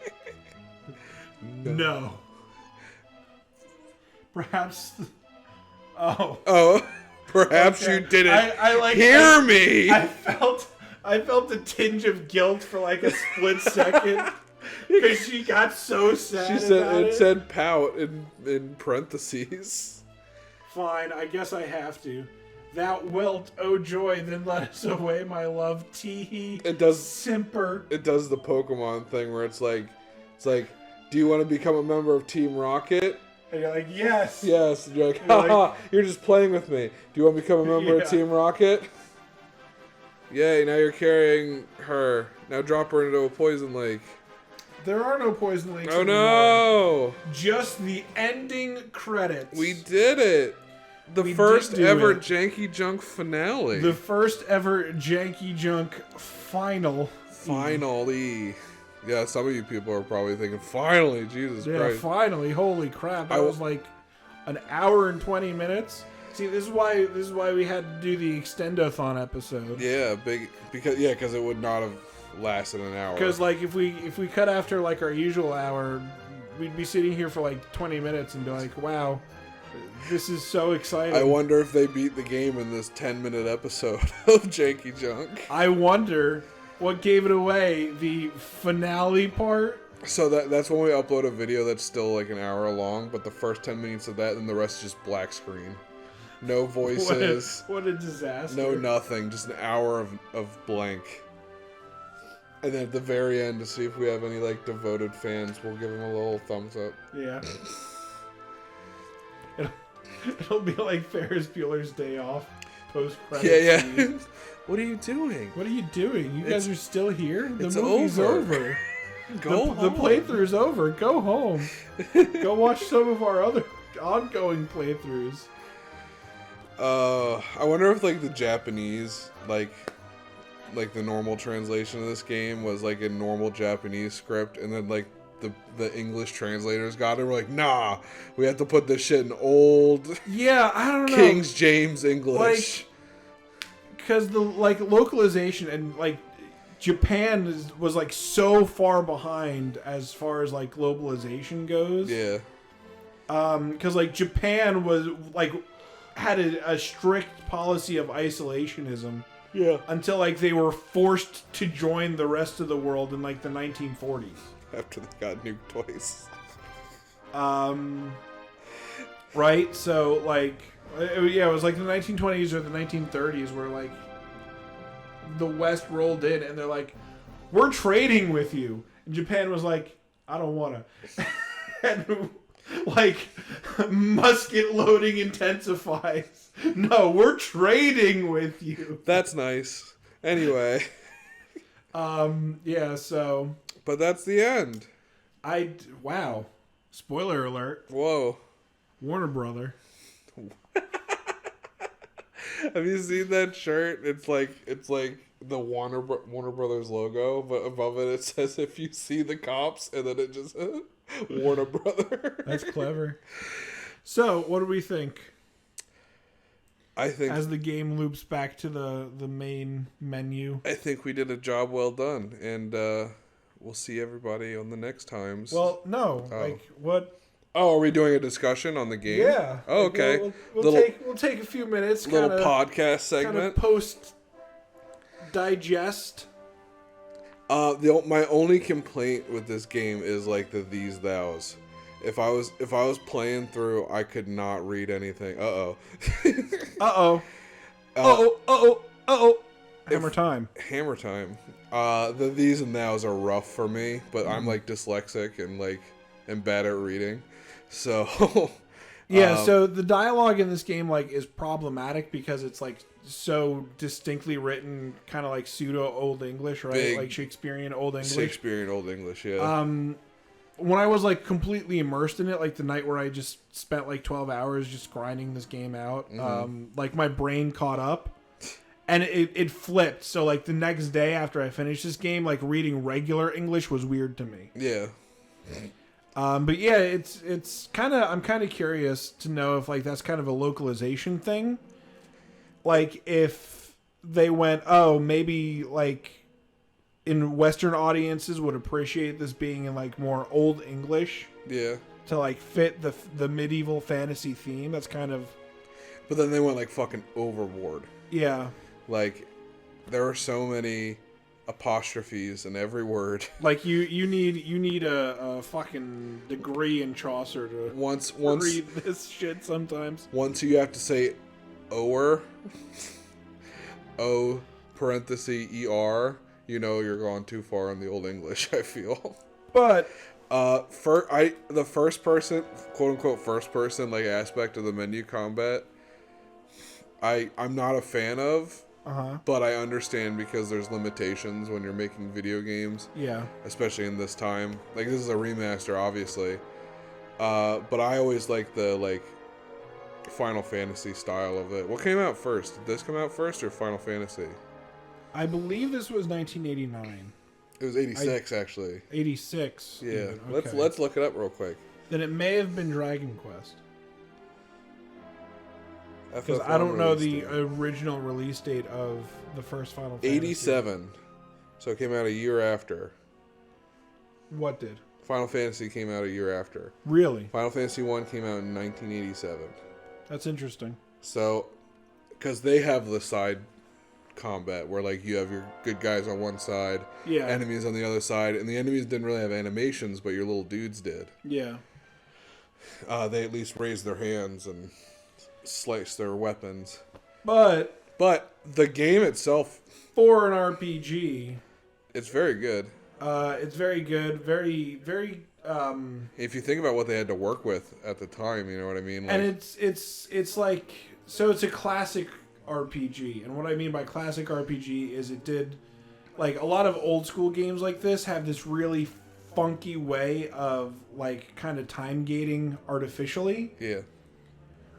No. Perhaps. Oh, perhaps Okay. you didn't I hear me. I felt a tinge of guilt for a split second because she got so sad. She said about it said pout in parentheses. Fine, I guess I have to. Thou wilt, oh joy, then let us away, my love. Tee It does. simper. It does the Pokemon thing where it's like, do you want to become a member of Team Rocket? And you're like, yes. Yes. And you're like, You're haha, you're just playing with me. Do you want to become a member Yeah. of Team Rocket? Yay, now you're carrying her. Now drop her into a poison lake. There are no poison links. Oh anymore. no! Just the ending credits. We did it! The We first did do ever it. Janky Junk finale. The first ever Janky Junk final. Finally. Yeah, some of you people are probably thinking, finally, Jesus Yeah, Christ. finally. Holy crap. That was like an hour and 20 minutes. See, this is why we had to do the Extendothon episode. Yeah, because it would not have lasted an hour. Because like if we cut after like our usual hour, we'd be sitting here for like 20 minutes and be like, wow, this is so exciting. I wonder if they beat the game in this 10-minute episode of Janky Junk. I wonder what gave it away, the finale part. So that's when we upload a video that's still like an hour long, but the first 10 minutes of that, and the rest is just black screen. No voices. What a disaster. No nothing. Just an hour of blank. And then at the very end, to see if we have any like devoted fans, we'll give them a little thumbs up. Yeah. It'll be like Ferris Bueller's Day Off post credits. Yeah. What are you doing? What are you doing? You guys are still here? The it's movie's over. Go home. The playthrough's over. Go home. Go watch some of our other ongoing playthroughs. I wonder if like the Japanese, like the normal translation of this game was like a normal Japanese script, and then like the English translators got it. We're like, nah, we have to put this shit in old. Yeah, I don't know. King James English. Like, because the like localization and like Japan was like so far behind as far as like globalization goes. Yeah. Because like Japan was like had a strict policy of isolationism. Yeah. Until like they were forced to join the rest of the world in like the 1940s. After they got nuked twice. Right? So like, yeah, it was like the 1920s or the 1930s where like the West rolled in and they're like, we're trading with you. And Japan was like, I don't want to. And like, musket loading intensifies. No, we're trading with you. That's nice. Anyway. Yeah, so. But that's the end. Wow. Spoiler alert. Whoa. Warner Brother. Have you seen that shirt? It's like the Warner Brothers logo, but above it says "If you see the cops," and then it just Warner Brother. That's clever. So, what do we think? I think as the game loops back to the main menu. I think we did a job well done, and we'll see everybody on the next times. Well, no, like what? Oh, are we doing a discussion on the game? Yeah. Oh, okay. We'll take a few minutes. Little podcast segment. Post digest. My only complaint with this game is like the these thous. If I was playing through, I could not read anything. Hammer time. Hammer time. The these and thous are rough for me, but I'm like dyslexic and bad at reading. So yeah, so the dialogue in this game like is problematic because it's like so distinctly written, kind of like pseudo Old English, right? Big like Shakespearean Old English. Shakespearean Old English, yeah. When I was like completely immersed in it, like the night where I just spent like 12 hours just grinding this game out, like my brain caught up and it flipped. So like the next day after I finished this game, like reading regular English was weird to me. Yeah. But yeah, it's kind of, I'm kind of curious to know if like that's kind of a localization thing. Like if they went, oh, maybe like in Western audiences would appreciate this being in like more Old English. Yeah. To like fit the medieval fantasy theme. That's kind of. But then they went like fucking overboard. Yeah. Like there were so many apostrophes in every word. Like you need a fucking degree in Chaucer to once read this shit sometimes. Once you have to say "oer," O parenthesis ER, you know you're going too far in the Old English, I feel. But the first person, quote unquote first person like aspect of the menu combat, I'm not a fan of. But I understand because there's limitations when you're making video games. Yeah. Especially in this time. Like, this is a remaster, obviously. But I always like the, Final Fantasy style of it. What came out first? Did this come out first or Final Fantasy? I believe this was 1989. It was 86, actually. 86. Yeah. Even. Okay. Let's look it up real quick. Then it may have been Dragon Quest. Because FF1 I don't know release the date. original release date of the first Final Fantasy. 87. So it came out a year after. What did? Final Fantasy came out a year after. Really? Final Fantasy 1 came out in 1987. That's interesting. So, because they have the side combat where, you have your good guys on one side, Yeah. enemies on the other side, and the enemies didn't really have animations, but your little dudes did. Yeah. They at least raised their hands and sliced their weapons. But the game itself, for an RPG, it's very good. it's very good. Very, very. If you think about what they had to work with at the time, you know what I mean? And it's like, so it's a classic RPG. And what I mean by classic RPG is it did, a lot of old school games like this have this really funky way of, kind of time gating artificially. Yeah.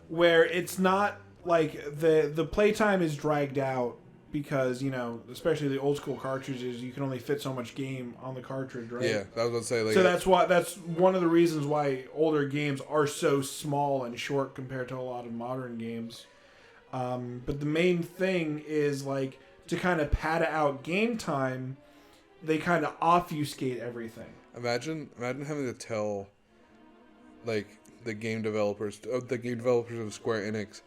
Where it's not, the playtime is dragged out because, especially the old school cartridges, you can only fit so much game on the cartridge, right? Yeah, I was going to say, so that's one of the reasons why older games are so small and short compared to a lot of modern games. But the main thing is, to kind of pad out game time, they kind of obfuscate everything. Imagine having to tell, the game developers of Square Enix,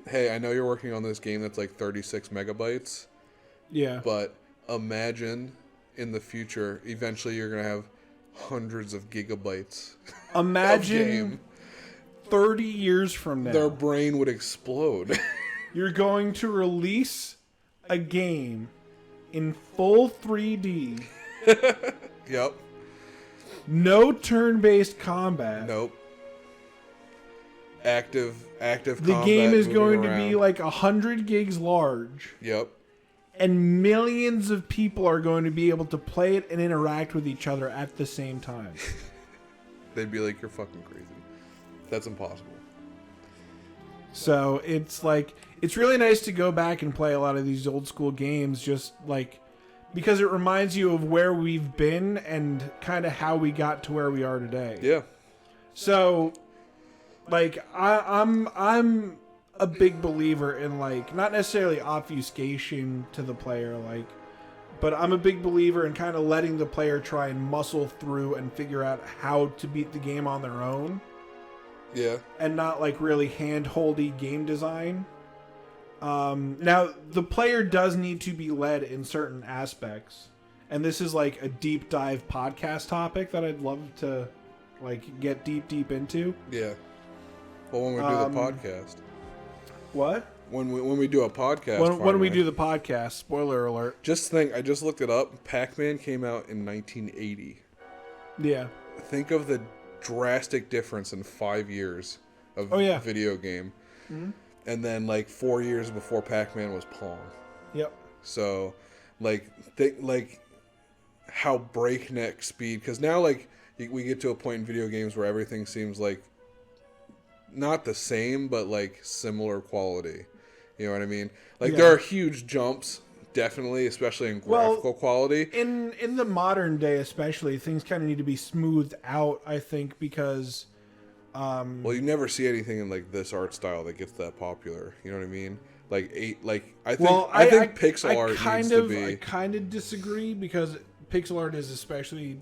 hey, I know you're working on this game that's 36 megabytes. Yeah. But imagine in the future, eventually you're going to have hundreds of gigabytes Imagine of game. 30 years from now. Their brain would explode. You're going to release a game in full 3D. Yep. No turn-based combat. Nope. Active The combat. game is moving going to around. be 100 gigs large. Yep. And millions of people are going to be able to play it and interact with each other at the same time. They'd be like, you're fucking crazy. That's impossible. So it's it's really nice to go back and play a lot of these old school games just because it reminds you of where we've been and kind of how we got to where we are today. Yeah. So I'm a big believer in not necessarily obfuscation to the player, but I'm a big believer in kind of letting the player try and muscle through and figure out how to beat the game on their own. Yeah. And not really hand-holdy game design. Now, the player does need to be led in certain aspects. And this is a deep dive podcast topic that I'd love to get deep into. Yeah. Well, when we do the podcast. What? When we do a podcast. When we do the podcast, spoiler alert. Just think, I just looked it up. Pac-Man came out in 1980. Yeah. Think of the drastic difference in 5 years of video game. Mm-hmm. And then 4 years before Pac-Man was Pong. Yep. So think how breakneck speed, because now we get to a point in video games where everything seems not the same but similar quality. You know what I mean? There are huge jumps, definitely, especially in graphical quality. In the modern day especially, things kind of need to be smoothed out, I think, because well, you never see anything in this art style that gets that popular. You know what I mean? I think pixel art needs to be. I kind of disagree because pixel art is especially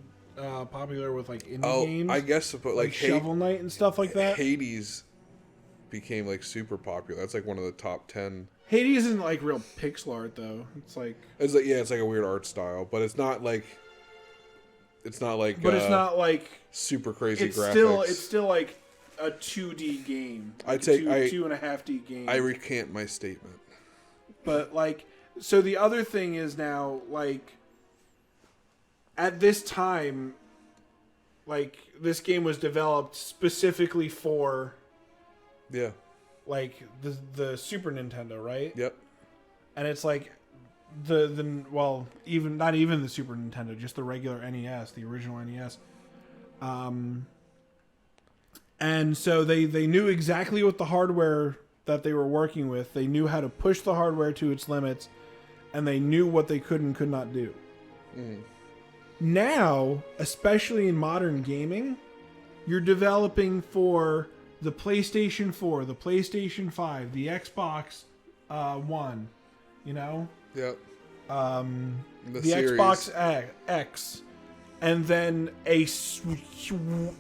popular with indie games. I guess, but Shovel Knight and stuff like that. Hades became super popular. That's one of the top 10. Hades isn't real pixel art though. It's it's a weird art style, but it's not but it's not super crazy it's graphics. It's still a 2D game. I'd say 2.5D game. I recant my statement. But so the other thing is now at this time, this game was developed specifically for the the Super Nintendo, right? Yep. and it's like well, even not even the Super Nintendo, just the regular NES, the original NES. And so they knew exactly what the hardware that they were working with. They knew how to push the hardware to its limits, and they knew what they could and could not do. Now, especially in modern gaming, you're developing for the PlayStation 4, the PlayStation 5, the Xbox One, you know? Yep. The series. Xbox X, and then a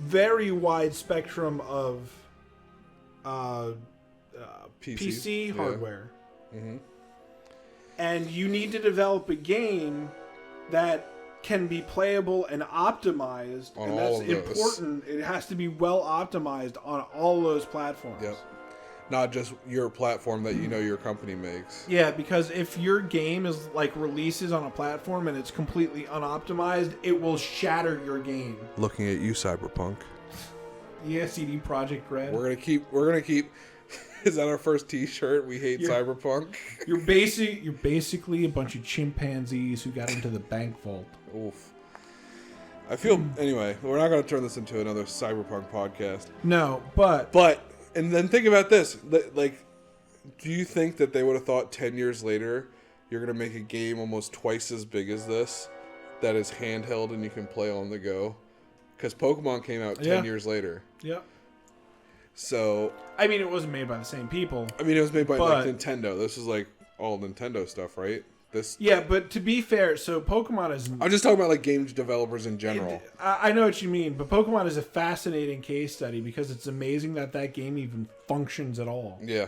very wide spectrum of PC hardware. Mm-hmm. And you need to develop a game that can be playable and optimized, on and all that's of those. important. It has to be well optimized on all those platforms. Yep. Not just your platform that you know your company makes. Yeah, because if your game is like releases on a platform and it's completely unoptimized, it will shatter your game. Looking at you, Cyberpunk. Yeah, CD Projekt Red. We're gonna keep. Is that our first T-shirt? We hate Cyberpunk. You're basically a bunch of chimpanzees who got into the bank vault. Oof. I feel anyway. We're not gonna turn this into another Cyberpunk podcast. No, but And then think about this. Like, do you think that they would have thought 10 years later you're going to make a game almost twice as big as this that is handheld and you can play on the go? Because Pokemon came out 10 years later. Yep. So... I mean, it wasn't made by the same people. I mean, it was made by like Nintendo. This is like all Nintendo stuff, right? Yeah, but to be fair, so Pokemon is... I'm just talking about like game developers in general. I know what you mean, but Pokemon is a fascinating case study because it's amazing that game even functions at all. Yeah.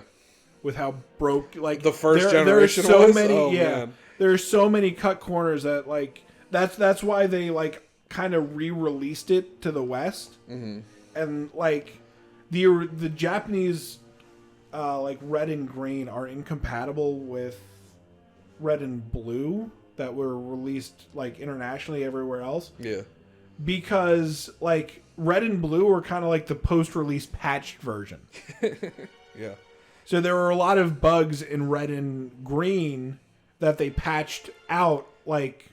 With how broke... like the first generation there are so was? many, oh, yeah. Man. There are so many cut corners that like... That's why they like kind of re-released it to the West. Mm-hmm. And like the Japanese like red and green are incompatible with red and blue that were released like internationally everywhere else. Yeah. Because like red and blue were kind of like the post-release patched version. Yeah. So there were a lot of bugs in red and green that they patched out, like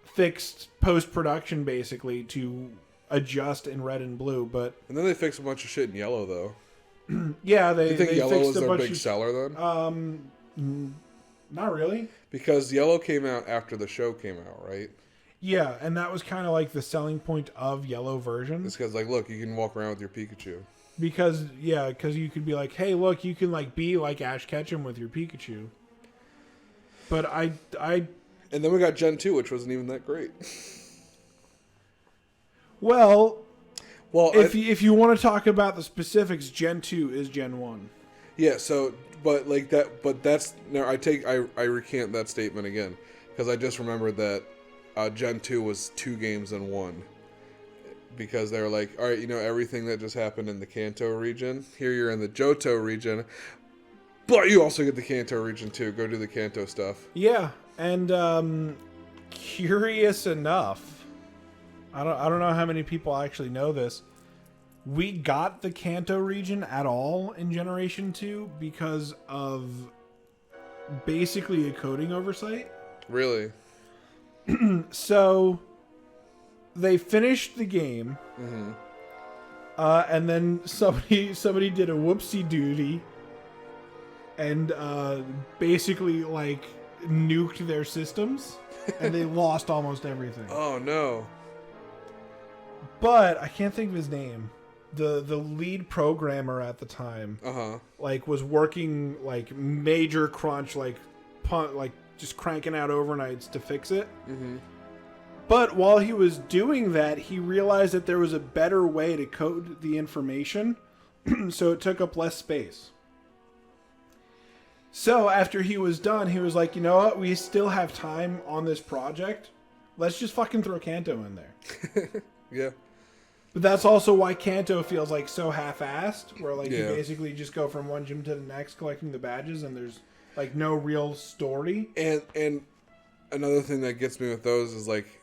fixed post-production basically to adjust in red and blue. But And then they fixed a bunch of shit in yellow though. yeah, You think they yellow fixed was a their bunch big of, seller then? Not really. Because yellow came out after the show came out, right? Yeah, and that was kind of like the selling point of yellow version. It's because, like, look, you can walk around with your Pikachu. Because you could be like, hey, look, you can like be like Ash Ketchum with your Pikachu. But I And then we got Gen 2, which wasn't even that great. well, if you want to talk about the specifics, Gen 2 is Gen 1. Yeah, so, but like that, but that's, no, I recant that statement again. Because I just remembered that Gen 2 was 2 games in 1. Because they were like, all right, you know, everything that just happened in the Kanto region, here you're in the Johto region, but you also get the Kanto region too. Go do the Kanto stuff. Yeah, and curious enough, I don't know how many people actually know this. We got the Kanto region at all in Generation 2 because of basically a coding oversight. Really? So they finished the game, and then somebody did a whoopsie doody and basically like nuked their systems, and they lost almost everything. Oh no! But I can't think of his name. The lead programmer at the time, like was working like major crunch, like just cranking out overnights to fix it. Mm-hmm. But while he was doing that, he realized that there was a better way to code the information, so it took up less space. So after he was done, he was like, you know what? We still have time on this project. Let's just fucking throw Kanto in there. Yeah. But that's also why Kanto feels like so half-assed, where like you Yeah. basically just go from one gym to the next collecting the badges, and there's like no real story. And another thing that gets me with those is like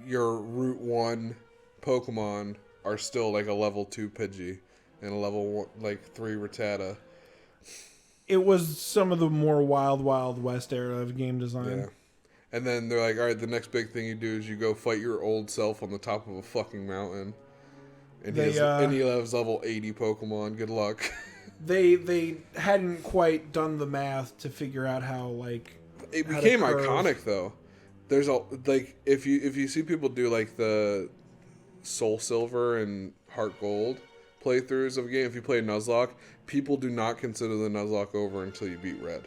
your Route 1 Pokemon are still like a level 2 Pidgey and a level 3 Rattata. it was some of the more Wild West era of game design. Yeah. And then they're like, all right, the next big thing you do is you go fight your old self on the top of a fucking mountain. And, he has level 80 Pokemon. Good luck. They hadn't quite done the math to figure out how, like... It became iconic, though. There's like, if you see people do, like, the Soul Silver and Heart Gold playthroughs of a game, if you play Nuzlocke, people do not consider the Nuzlocke over until you beat Red.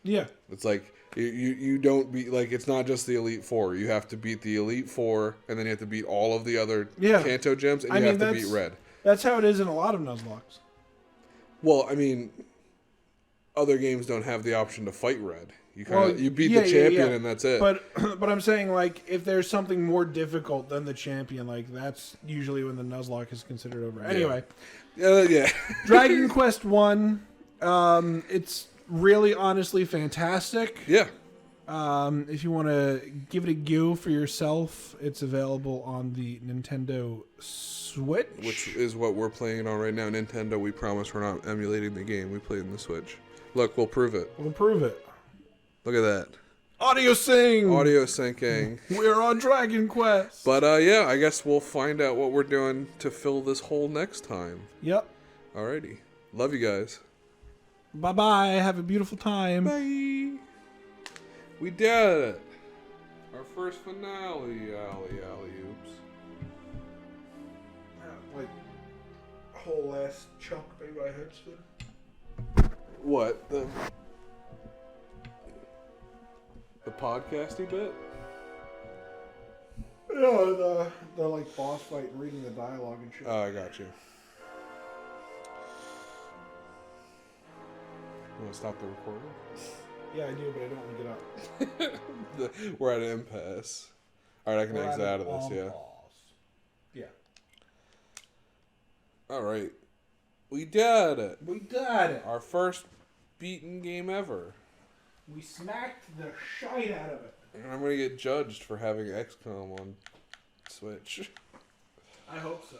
Yeah. It's like... You don't beat, like, it's not just the Elite Four. You have to beat the Elite Four, and then you have to beat all of the other Kanto gems, and you have to beat Red. That's how it is in a lot of Nuzlocks. Well, I mean, other games don't have the option to fight Red. You beat the champion, and that's it. But I'm saying, like, if there's something more difficult than the champion, like, that's usually when the Nuzlocke is considered over. Anyway. Yeah. Dragon Quest 1, it's... really, honestly fantastic. Yeah. If you want to give it a go for yourself, it's available on the Nintendo Switch. Which is what we're playing on right now. Nintendo, we promise we're not emulating the game. We play in the Switch. Look, we'll prove it. We'll prove it. Look at that. Audio syncing. We're on Dragon Quest. But, yeah, I guess we'll find out what we're doing to fill this hole next time. Yep. Alrighty. Love you guys. Bye-bye. Have a beautiful time. Bye. We did it. Our first finale, alley-oops. Like, whole last chunk made by Hipster. What? The podcasty bit? No, the like boss fight and reading the dialogue and shit. Oh, I got you. You want to stop the recording? Yeah, I do, but I don't want to get up. We're at an impasse. Alright, I can exit out of this, yeah. Yeah. Alright. We did it. We did it. Our first beaten game ever. We smacked the shite out of it. And I'm going to get judged for having XCOM on Switch. I hope so.